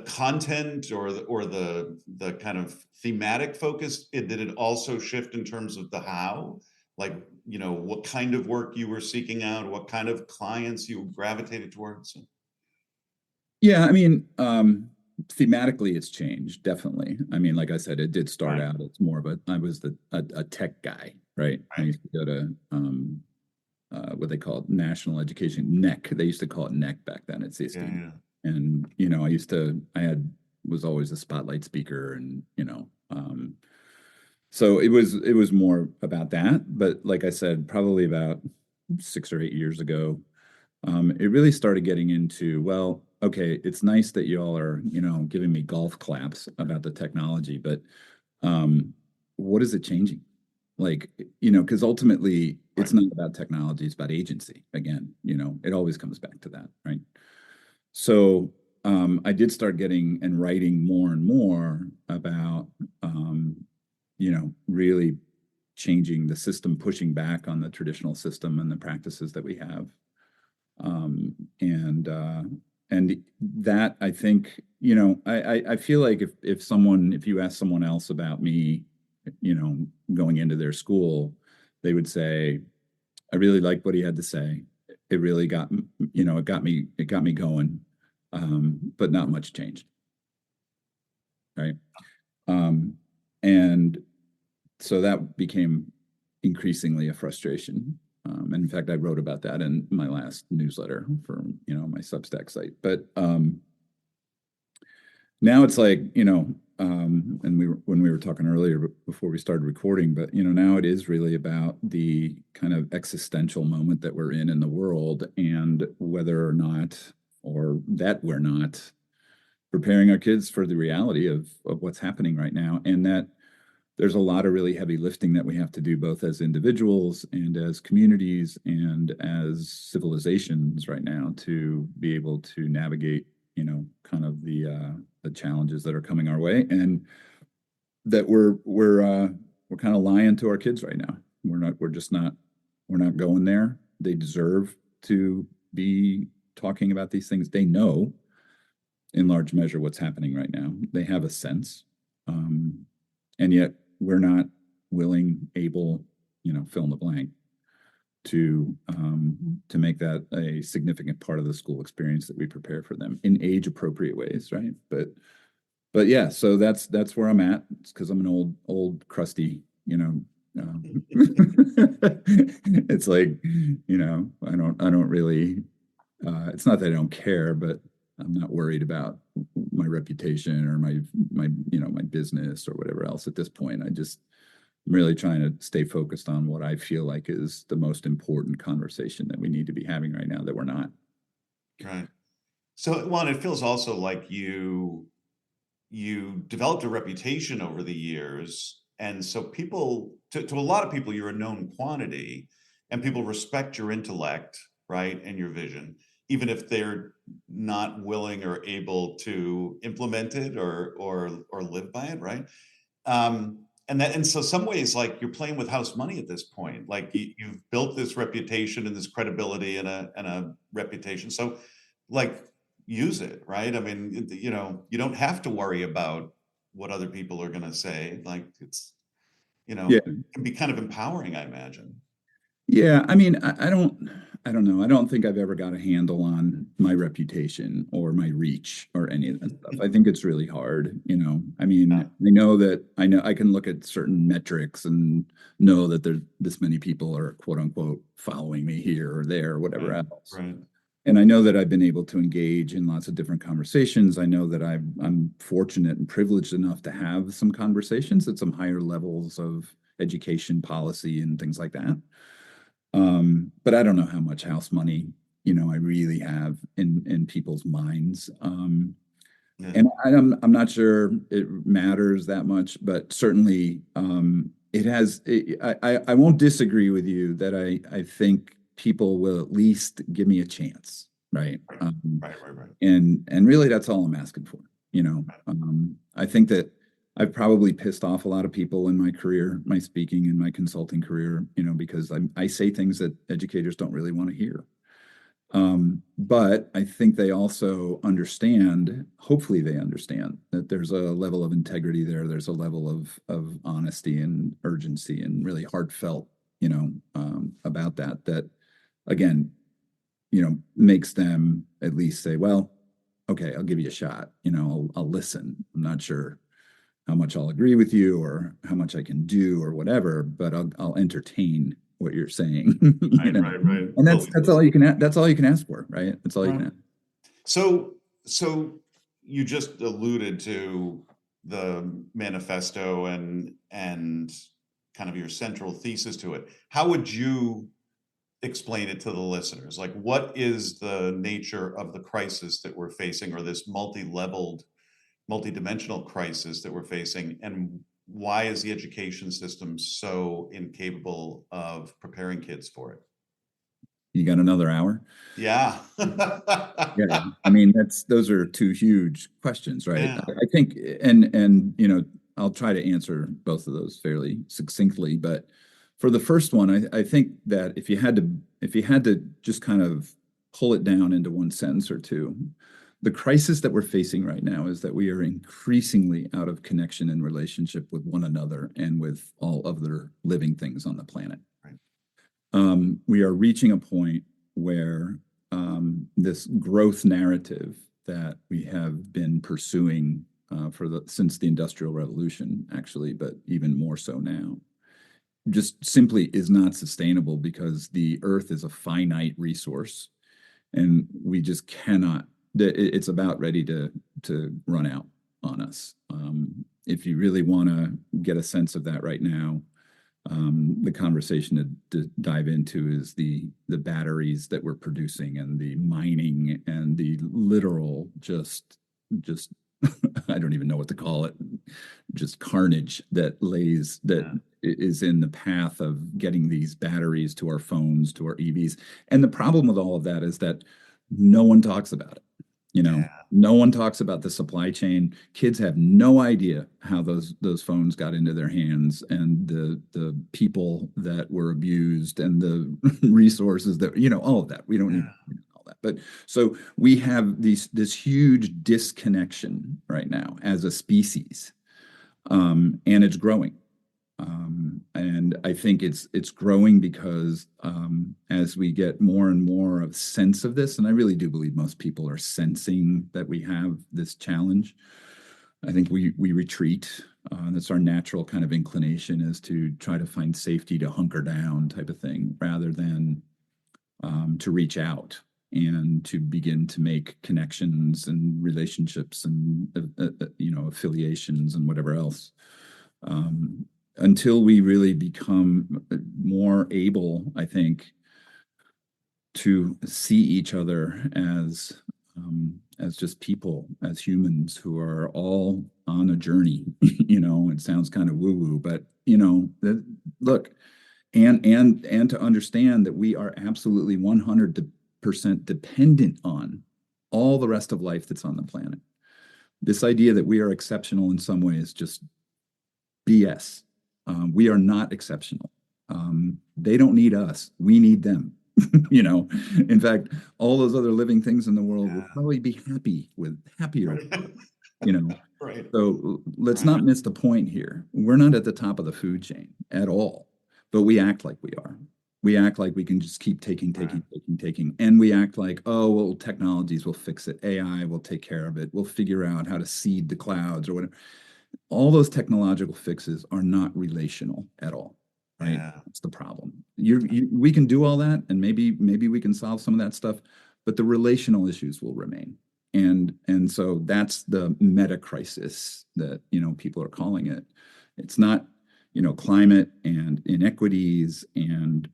content or the kind of thematic focus? Did it also shift in terms of the how? Like, what kind of work you were seeking out, what kind of clients you gravitated towards? Yeah, I mean, thematically, it's changed, definitely. I mean, like I said, it did start out, it's more of I was a tech guy, right? I used to go to what they call it, National Education, NEC. They used to call it NEC back then at CSD. And, was always a spotlight speaker, and, so it was more about that. But like I said, probably about 6 or 8 years ago, it really started getting into, well, okay, it's nice that y'all are, giving me golf claps about the technology, but what is it changing? Like, because ultimately it's not about technology, it's about agency. Again, it always comes back to that, right? So I did start getting and writing more and more about, really changing the system, pushing back on the traditional system and the practices that we have. And that, I think, I feel like if you ask someone else about me, going into their school, they would say, I really liked what he had to say. It really got, it got me going, but not much changed. Right. And so that became increasingly a frustration. And in fact, I wrote about that in my last newsletter for, my Substack site. But now it's like, and when we were talking earlier before we started recording, but, now it is really about the kind of existential moment that we're in the world, and whether or not, or that we're not preparing our kids for the reality of what's happening right now. And that there's a lot of really heavy lifting that we have to do, both as individuals and as communities and as civilizations right now, to be able to navigate, kind of the challenges that are coming our way, and that we're kind of lying to our kids right now. We're not going there. They deserve to be talking about these things. They know in large measure what's happening right now. They have a sense, and yet we're not willing, able, fill in the blank, to make that a significant part of the school experience, that we prepare for them in age appropriate ways, right? But yeah, so that's where I'm at. It's because I'm an old crusty, it's like, I don't really, it's not that I don't care, but I'm not worried about my reputation or my business or whatever else at this point. I'm really trying to stay focused on what I feel like is the most important conversation that we need to be having right now, that we're not. Right. So, Juan, it feels also like you developed a reputation over the years. And so to a lot of people, you're a known quantity, and people respect your intellect, right, and your vision, even if they're not willing or able to implement it or live by it, right? And so some ways, like, you're playing with house money at this point. Like, you've built this reputation and this credibility and a reputation. So, like, use it, right? I mean, you don't have to worry about what other people are going to say. Like, it's, Yeah. it can be kind of empowering, I imagine. Yeah, I mean, I don't know. I don't think I've ever got a handle on my reputation or my reach or any of that stuff. I think it's really hard, I mean, Yeah. I know I can look at certain metrics and know that there's this many people are, quote unquote, following me here or there or whatever else. Right. And I know that I've been able to engage in lots of different conversations. I know that I'm fortunate and privileged enough to have some conversations at some higher levels of education policy and things like that. But I don't know how much house money, I really have in people's minds. Yeah. And I'm not sure it matters that much, but certainly it has. I won't disagree with you that I think people will at least give me a chance, right? Right. And really, that's all I'm asking for. I think that I've probably pissed off a lot of people in my career, my speaking and my consulting career, because I say things that educators don't really want to hear. But I think they also understand, hopefully they understand, that there's a level of integrity there. There's a level of honesty and urgency and really heartfelt, about that, again, makes them at least say, well, okay, I'll give you a shot. I'll listen. I'm not sure how much I'll agree with you or how much I can do or whatever, but I'll entertain what you're saying. Right, right. And that's all you can that's all you can ask for, right? That's all you can ask. So you just alluded to the manifesto and kind of your central thesis to it. How would you explain it to the listeners? Like, what is the nature of the crisis that we're facing, or this multi-leveled, multi-dimensional crisis that we're facing, and why is the education system so incapable of preparing kids for it? You got another hour? Yeah. Yeah. I mean, those are two huge questions, right? Yeah. I think, and I'll try to answer both of those fairly succinctly, but for the first one, I think that if you had to just kind of pull it down into one sentence or two, the crisis that we're facing right now is that we are increasingly out of connection and relationship with one another and with all other living things on the planet. Right. We are reaching a point where this growth narrative that we have been pursuing since the Industrial Revolution, actually, but even more so now, just simply is not sustainable because the Earth is a finite resource, and we just cannot. It's about ready to run out on us. If you really want to get a sense of that right now, the conversation to dive into is the batteries that we're producing and the mining and the literal just I don't even know what to call it, just carnage that is in the path of getting these batteries to our phones, to our EVs. And the problem with all of that is that no one talks about it. No one talks about the supply chain. Kids have no idea how those phones got into their hands, and the people that were abused, and the resources that all of that. We don't need all that. But so we have this huge disconnection right now as a species, and it's growing. And I think it's growing because as we get more and more of sense of this, and I really do believe most people are sensing that we have this challenge, I think we retreat. That's our natural kind of inclination, is to try to find safety, to hunker down type of thing, rather than to reach out and to begin to make connections and relationships and affiliations and whatever else. Until we really become more able, I think, to see each other as just people, as humans who are all on a journey. It sounds kind of woo-woo, but look, and to understand that we are absolutely 100% dependent on all the rest of life that's on the planet. This idea that we are exceptional in some ways, just BS. We are not exceptional. They don't need us. We need them. In fact, all those other living things in the world will probably be happier. Right. So let's not miss the point here. We're not at the top of the food chain at all, but we act like we are. We act like we can just keep taking. And we act like, oh, well, technologies will fix it. AI will take care of it. We'll figure out how to seed the clouds or whatever. All those technological fixes are not relational at all, right? Yeah. That's the problem. We can do all that, and maybe we can solve some of that stuff, but the relational issues will remain. And so that's the meta crisis that people are calling it. It's not climate and inequities and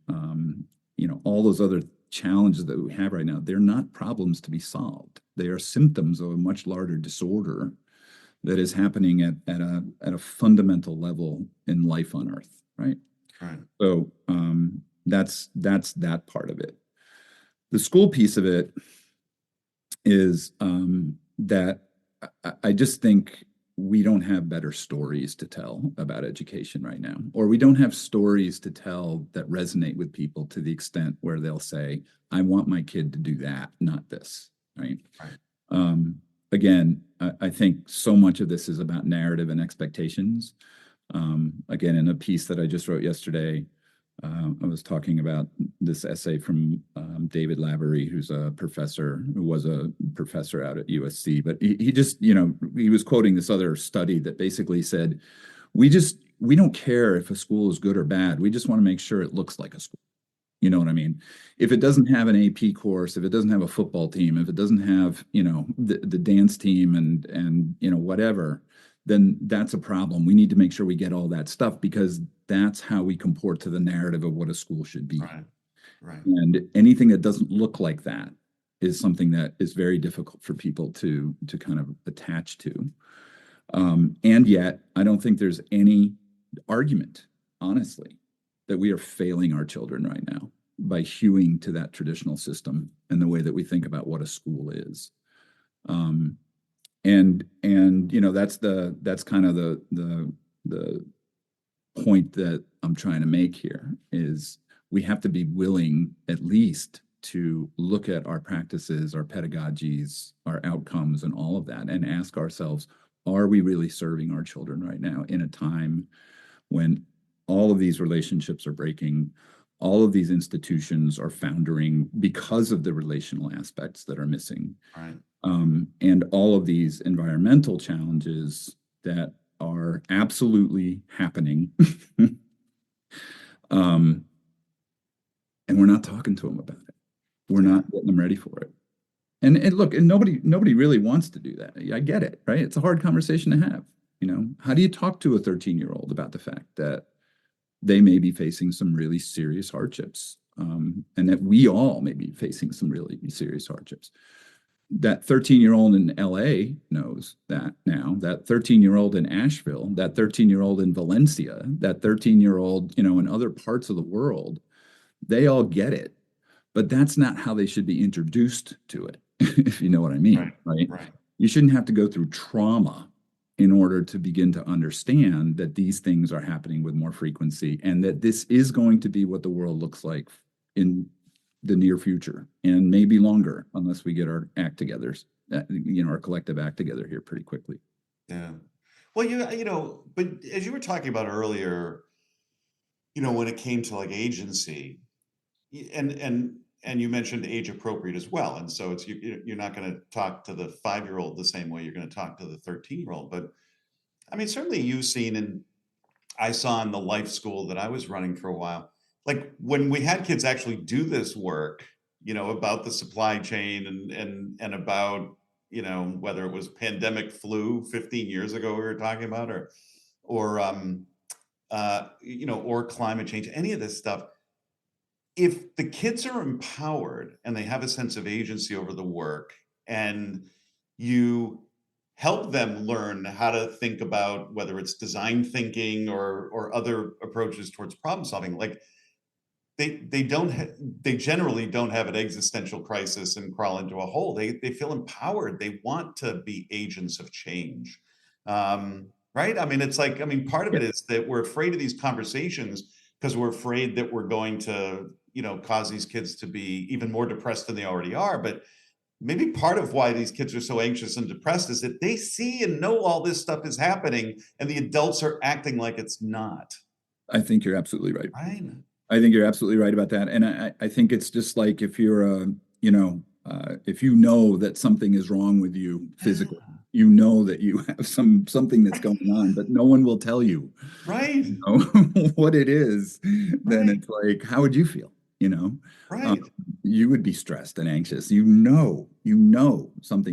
all those other challenges that we have right now. They're not problems to be solved. They are symptoms of a much larger disorder that is happening at a fundamental level in life on Earth, right? Right. So that's that part of it. The school piece of it is that I just think we don't have better stories to tell about education right now, or we don't have stories to tell that resonate with people to the extent where they'll say, I want my kid to do that, not this, right? Again, I think so much of this is about narrative and expectations. Again, in a piece that I just wrote yesterday, I was talking about this essay from David Lavery, who was a professor out at USC, but he just, he was quoting this other study that basically said, we don't care if a school is good or bad. We just want to make sure it looks like a school. You know what I mean? If it doesn't have an AP course, if it doesn't have a football team, if it doesn't have, the dance team and whatever, then that's a problem. We need to make sure we get all that stuff, because that's how we comport to the narrative of what a school should be. Right. Right. And anything that doesn't look like that is something that is very difficult for people to kind of attach to. And yet, I don't think there's any argument, honestly, that we are failing our children right now by hewing to that traditional system and the way that we think about what a school is. And that's kind of the point that I'm trying to make here, is we have to be willing at least to look at our practices, our pedagogies, our outcomes, and all of that, and ask ourselves, are we really serving our children right now in a time when all of these relationships are breaking, all of these institutions are foundering because of the relational aspects that are missing, right. And all of these environmental challenges that are absolutely happening, and we're not talking to them about it. We're not getting them ready for it. And look, and nobody really wants to do that. I get it, right? It's a hard conversation to have. How do you talk to a 13-year-old about the fact that they may be facing some really serious hardships, and that we all may be facing some really serious hardships? That 13-year-old in LA knows that now. That 13-year-old in Asheville, that 13-year-old in Valencia, that 13-year-old, in other parts of the world, they all get it. But that's not how they should be introduced to it, if you know what I mean, right? You shouldn't have to go through trauma in order to begin to understand that these things are happening with more frequency, and that this is going to be what the world looks like in the near future, and maybe longer, unless we get our act together, our collective act together here pretty quickly. Yeah. Well, but as you were talking about earlier, when it came to like agency, and you mentioned age appropriate as well. And so you're not going to talk to the 5-year-old the same way you're going to talk to the 13-year-old. But I mean, certainly you've seen, and I saw in the life school that I was running for a while, like when we had kids actually do this work, about the supply chain and about, whether it was pandemic flu 15 years ago we were talking about, or climate change, any of this stuff. If the kids are empowered and they have a sense of agency over the work, and you help them learn how to think about whether it's design thinking or other approaches towards problem solving, like they generally don't have an existential crisis and crawl into a hole. They feel empowered. They want to be agents of change. Right? I mean, part of it is that we're afraid of these conversations because we're afraid that we're going to, cause these kids to be even more depressed than they already are. But maybe part of why these kids are so anxious and depressed is that they see and know all this stuff is happening, and the adults are acting like it's not. I think you're absolutely right. Right. I think you're absolutely right about that. And I think it's just like if you're if you know that something is wrong with you physically, you know that you have something that's going on, but no one will tell you, right, what it is. Then it's like, how would you feel? Right. You would be stressed and anxious. Something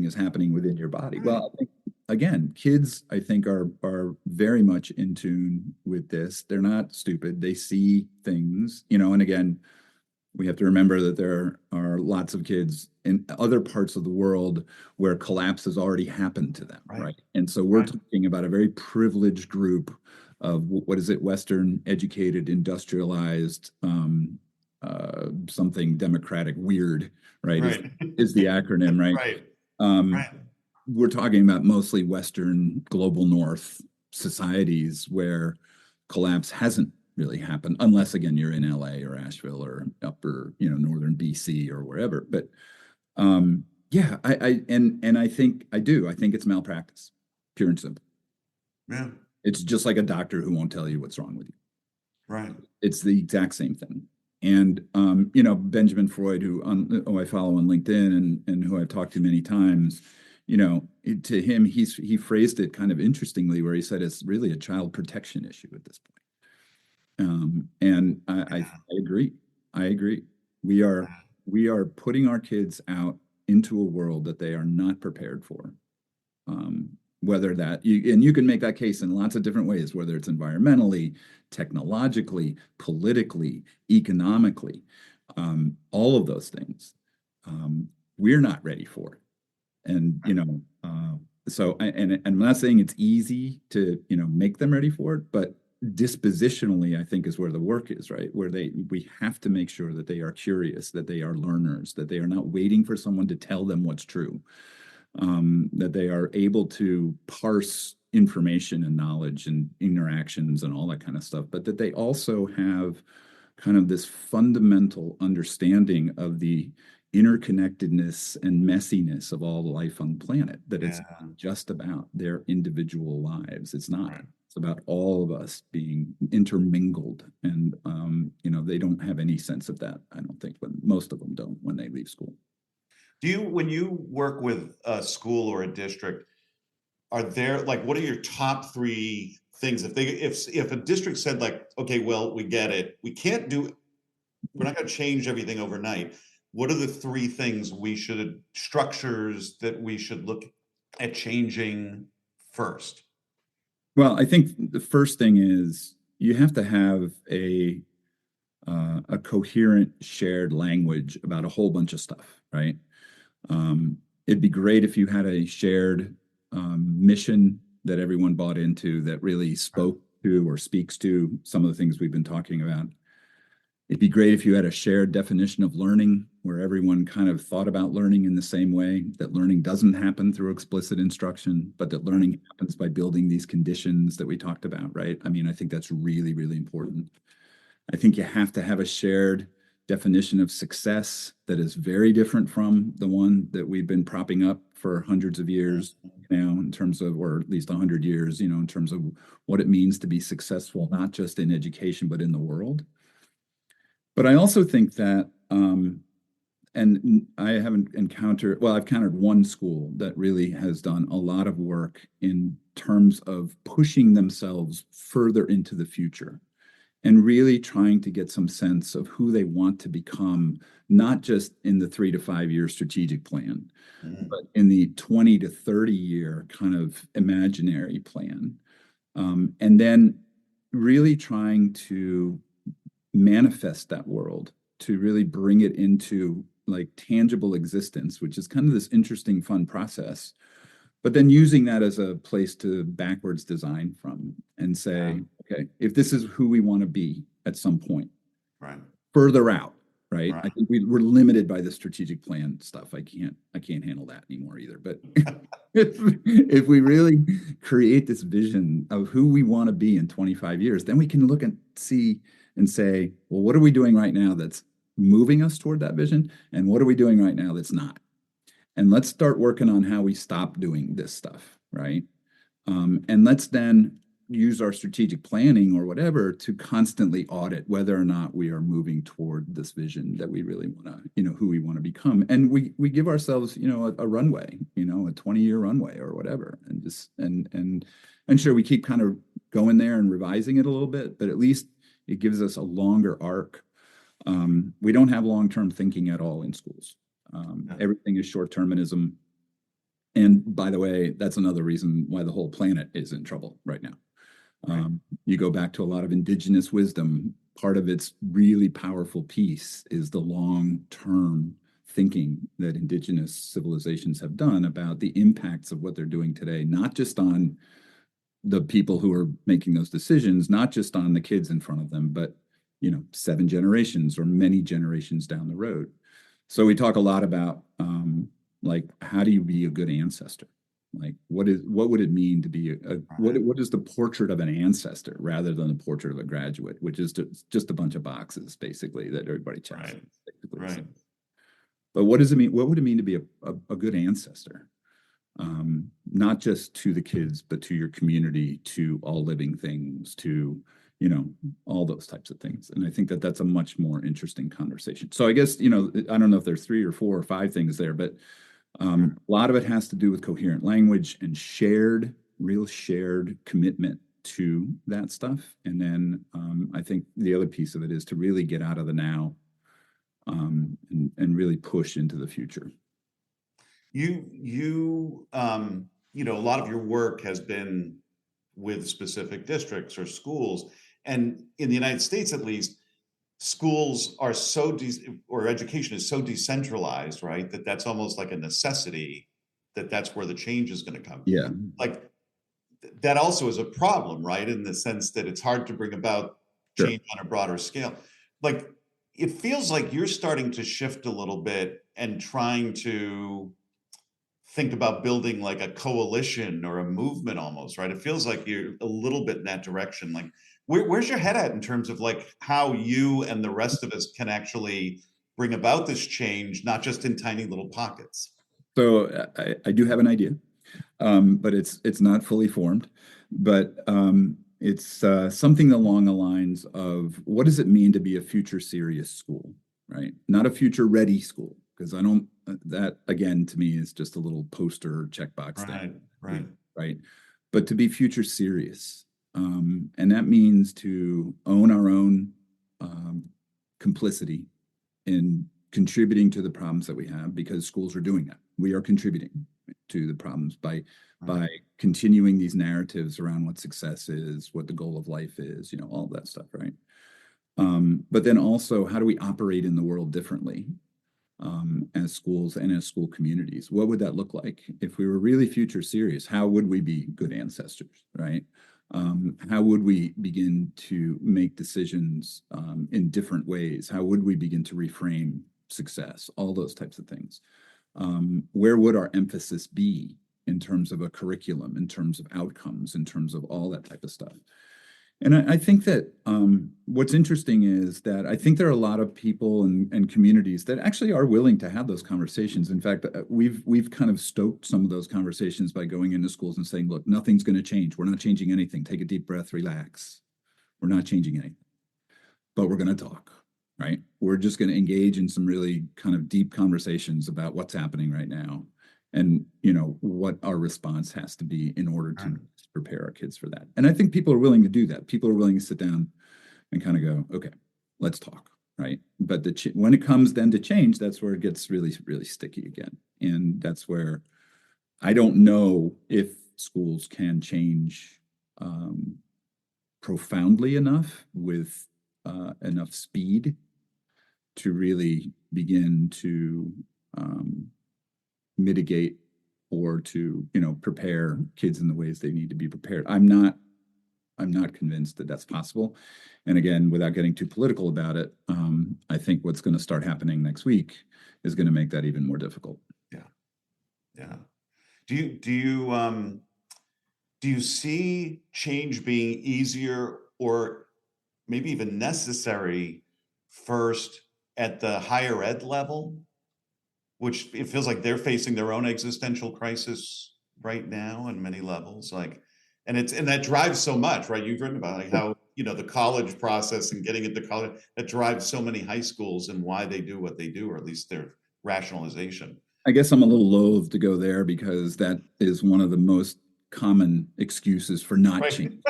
is happening within your body. Right. Well, I think, again, kids, I think, are very much in tune with this. They're not stupid. They see things, and again, we have to remember that there are lots of kids in other parts of the world where collapse has already happened to them, right? And so we're talking about a very privileged group of, Western educated, industrialized, something democratic, weird, right? Is the acronym, right? We're talking about mostly Western global North societies where collapse hasn't really happened, unless again you're in LA or Asheville or upper northern BC or wherever. But I think it's malpractice, pure and simple. Yeah. It's just like a doctor who won't tell you what's wrong with you. Right. It's the exact same thing. And Benjamin Freud, who I follow on LinkedIn and who I've talked to many times, to him, he phrased it kind of interestingly, where he said it's really a child protection issue at this point. And I agree. I agree. We are putting our kids out into a world that they are not prepared for. Whether that you can make that case in lots of different ways, whether it's environmentally, technologically, politically, economically, all of those things, we're not ready for it. And so I'm not saying it's easy to make them ready for it, but dispositionally, I think is where the work is, right? Where we have to make sure that they are curious, that they are learners, that they are not waiting for someone to tell them what's true. That they are able to parse information and knowledge and interactions and all that kind of stuff, but that they also have kind of this fundamental understanding of the interconnectedness and messiness of all life on the planet, that it's not just about their individual lives. It's not. Right. It's about all of us being intermingled. And, they don't have any sense of that, I don't think, when most of them don't when they leave school. When you work with a school or a district, are there what are your top 3 things if a district said okay, well, we get it, we're not going to change everything overnight. What are the 3 things structures that we should look at changing first? Well, I think the first thing is you have to have a coherent shared language about a whole bunch of stuff, right? It'd be great if you had a shared mission that everyone bought into, that really spoke to or speaks to some of the things we've been talking about. It'd be great if you had a shared definition of learning, where everyone kind of thought about learning in the same way, that learning doesn't happen through explicit instruction, but that learning happens by building these conditions that we talked about, right? I mean, I think that's really, really important. I think you have to have a shared definition of success that is very different from the one that we've been propping up for hundreds of years now, in terms of, or at least 100 years, in terms of what it means to be successful, not just in education, but in the world. But I also think that, and I haven't I've encountered one school that really has done a lot of work in terms of pushing themselves further into the future and really trying to get some sense of who they want to become, not just in the 3 to 5 year strategic plan, but in the 20 to 30 year kind of imaginary plan. And then really trying to manifest that world, to really bring it into tangible existence, which is kind of this interesting, fun process. But then using that as a place to backwards design from and say, okay, if this is who we want to be at some point, right, further out, right? I think we're limited by the strategic plan stuff. I can't handle that anymore either. But if we really create this vision of who we want to be in 25 years, then we can look and see and say, well, what are we doing right now that's moving us toward that vision? And what are we doing right now that's not? And let's start working on how we stop doing this stuff, right? And let's then use our strategic planning or whatever to constantly audit whether or not we are moving toward this vision that we really want to, who we want to become. And we give ourselves, a runway, a 20-year runway or whatever. And just, and sure, we keep kind of going there and revising it a little bit, but at least it gives us a longer arc. We don't have long-term thinking at all in schools. Everything is short-termism. And by the way, that's another reason why the whole planet is in trouble right now. You go back to a lot of indigenous wisdom. Part of its really powerful piece is the long-term thinking that indigenous civilizations have done about the impacts of what they're doing today, not just on the people who are making those decisions, not just on the kids in front of them, but 7 generations or many generations down the road. So we talk a lot about how do you be a good ancestor? What would it mean to be what is the portrait of an ancestor rather than the portrait of a graduate, which is just a bunch of boxes basically that everybody checks. Right. But what does it mean? What would it mean to be a good ancestor? Not just to the kids, but to your community, to all living things, to all those types of things. And I think that that's a much more interesting conversation. So I guess, I don't know if there's 3 or 4 or 5 things there, but a lot of it has to do with coherent language and real shared commitment to that stuff. And then I think the other piece of it is to really get out of the now and really push into the future. A lot of your work has been with specific districts or schools, and in the United States, at least, schools are or education is so decentralized, right? That's almost like a necessity. That's where the change is going to come. Yeah. Like that also is a problem, right? In the sense that it's hard to bring about change on a broader scale. Like it feels like you're starting to shift a little bit and trying to think about building like a coalition or a movement almost, right? It feels like you're a little bit in that direction. Like where's your head at in terms of like how you and the rest of us can actually bring about this change, not just in tiny little pockets? So I do have an idea, but it's not fully formed. But it's something along the lines of, what does it mean to be a future serious school, right? Not a future ready school, because that again to me is just a little poster checkbox thing, right? But to be future serious, and that means to own our own complicity in contributing to the problems that we have, because schools are doing that. We are contributing to the problems by continuing these narratives around what success is, what the goal of life is, all that stuff, right? But then also, how do we operate in the world differently as schools and as school communities? What would that look like if we were really future serious? How would we be good ancestors, right? How would we begin to make decisions in different ways? How would we begin to reframe success? All those types of things. Where would our emphasis be in terms of a curriculum, in terms of outcomes, in terms of all that type of stuff? And I think that what's interesting is that I think there are a lot of people and communities that actually are willing to have those conversations. In fact, we've kind of stoked some of those conversations by going into schools and saying, look, nothing's going to change. We're not changing anything. Take a deep breath, relax. We're not changing anything, but we're going to talk, right? We're just going to engage in some really kind of deep conversations about what's happening right now and, what our response has to be in order to prepare our kids for that. And I think people are willing to do that. People are willing to sit down and kind of go, okay, let's talk, right? But when it comes then to change, that's where it gets really, really sticky again. And that's where I don't know if schools can change profoundly enough with enough speed to really begin to mitigate or to prepare kids in the ways they need to be prepared. I'm not convinced that that's possible. And again, without getting too political about it, I think what's going to start happening next week is going to make that even more difficult. Yeah. Do you see change being easier or maybe even necessary first at the higher ed level, which it feels like they're facing their own existential crisis right now on many levels, and that drives so much, right? You've written about how the college process and getting into college, that drives so many high schools and why they do what they do, or at least their rationalization. I guess I'm a little loath to go there because that is one of the most common excuses for not changing,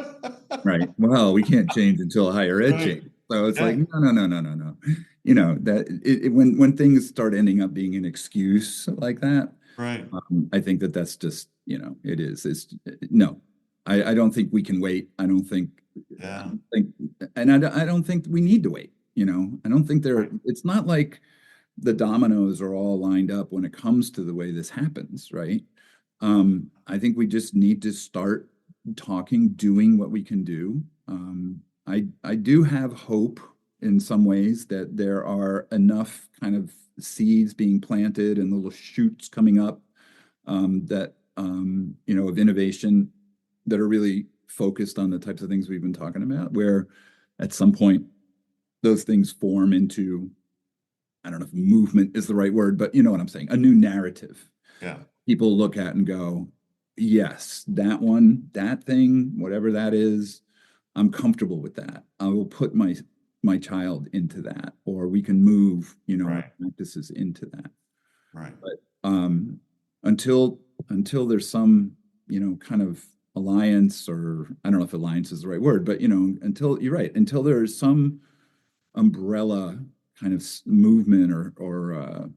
right? Well, we can't change until higher ed change. So it's like, no. When things start ending up being an excuse like that, right? I think that's just, it is. No, I don't think we can wait. I don't think, and I don't think we need to wait. I don't think it's not like the dominoes are all lined up when it comes to the way this happens, right? I think we just need to start talking, doing what we can do. I do have hope in some ways that there are enough kind of seeds being planted and little shoots coming up that of innovation that are really focused on the types of things we've been talking about, where at some point those things form into, I don't know if movement is the right word, but you know what I'm saying, a new narrative. Yeah. People look at and go, yes, that one, that thing, whatever that is, I'm comfortable with that. I will put my child into that, or we can move, our practices into that. Right. But until there's some, kind of alliance, or I don't know if alliance is the right word, but until there's some umbrella kind of movement or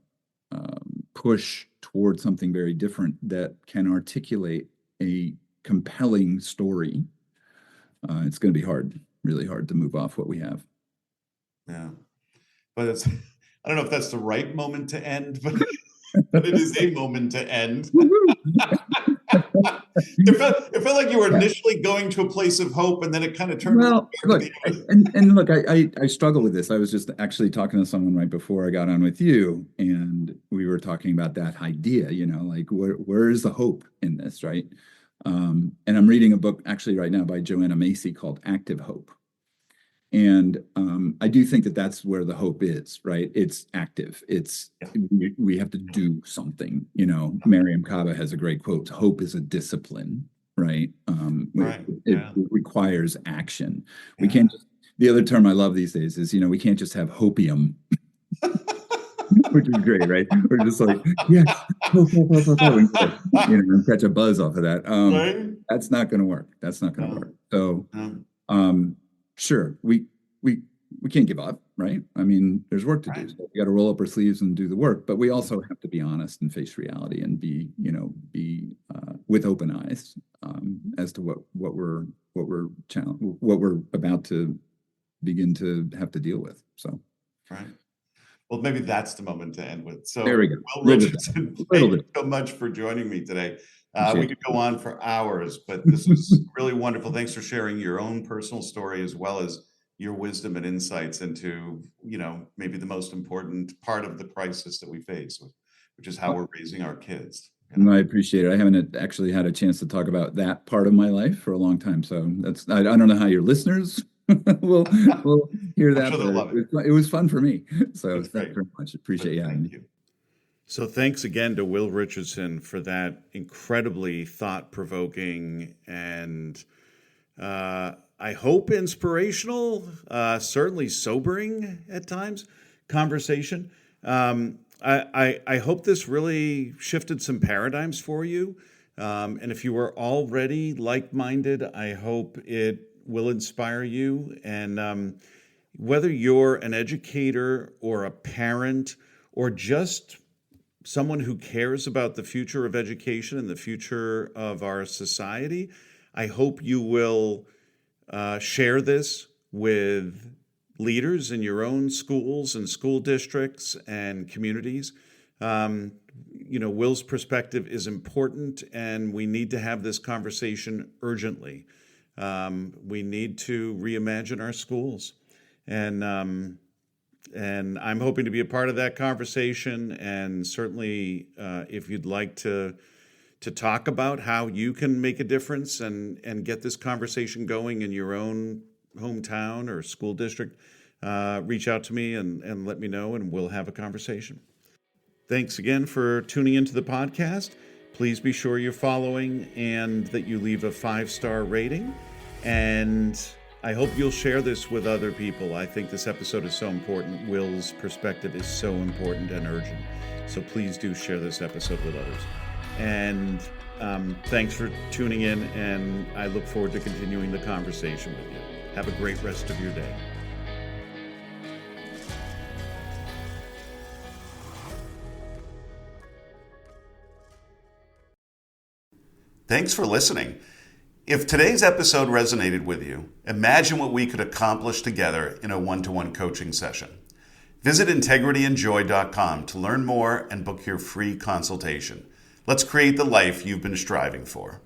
push towards something very different that can articulate a compelling story, it's going to be really hard to move off what we have. Yeah. But I don't know if that's the right moment to end, but it is a moment to end. It felt like you were initially going to a place of hope, and then it kind of turned. Well, look, look, I struggle with this. I was just actually talking to someone right before I got on with you, and we were talking about that idea, like where is the hope in this, right? And I'm reading a book actually right now by Joanna Macy called Active Hope. And I do think that that's where the hope is, right? It's active. We have to do something. Mariam Kaba has a great quote: "Hope is a discipline." Right? It requires action. We can't just. The other term I love these days is, we can't just have hopium, which is great, right? We're just like, yes, and catch a buzz off of that. That's not going to work. That's not going to work. So. Sure, we can't give up, right? I mean, there's work to do. So we got to roll up our sleeves and do the work, but we also have to be honest and face reality and be with open eyes as to what we're about to begin to have to deal with. So, right. Well, maybe that's the moment to end with. So, there we go. Will Richardson, thank you so much for joining me today. We could go on for hours, but this was really wonderful. Thanks for sharing your own personal story as well as your wisdom and insights into, maybe the most important part of the crisis that we face, which is how we're raising our kids. I appreciate it. I haven't actually had a chance to talk about that part of my life for a long time. So I don't know how your listeners will hear that. I'm sure they'll love it. It was fun for me. So thanks very much. Appreciate you having me. So thanks again to Will Richardson for that incredibly thought-provoking and I hope inspirational, certainly sobering at times, conversation. I hope this really shifted some paradigms for you. And if you are already like-minded, I hope it will inspire you. And whether you're an educator or a parent or just someone who cares about the future of education and the future of our society, I hope you will share this with leaders in your own schools and school districts and communities. Will's perspective is important, and we need to have this conversation urgently. We need to reimagine our schools. And I'm hoping to be a part of that conversation. And certainly, if you'd like to talk about how you can make a difference and get this conversation going in your own hometown or school district, reach out to me and let me know, and we'll have a conversation. Thanks again for tuning into the podcast. Please be sure you're following and that you leave a 5-star rating. And I hope you'll share this with other people. I think this episode is so important. Will's perspective is so important and urgent. So please do share this episode with others. And thanks for tuning in, and I look forward to continuing the conversation with you. Have a great rest of your day. Thanks for listening. If today's episode resonated with you, imagine what we could accomplish together in a one-to-one coaching session. Visit integrityandjoy.com to learn more and book your free consultation. Let's create the life you've been striving for.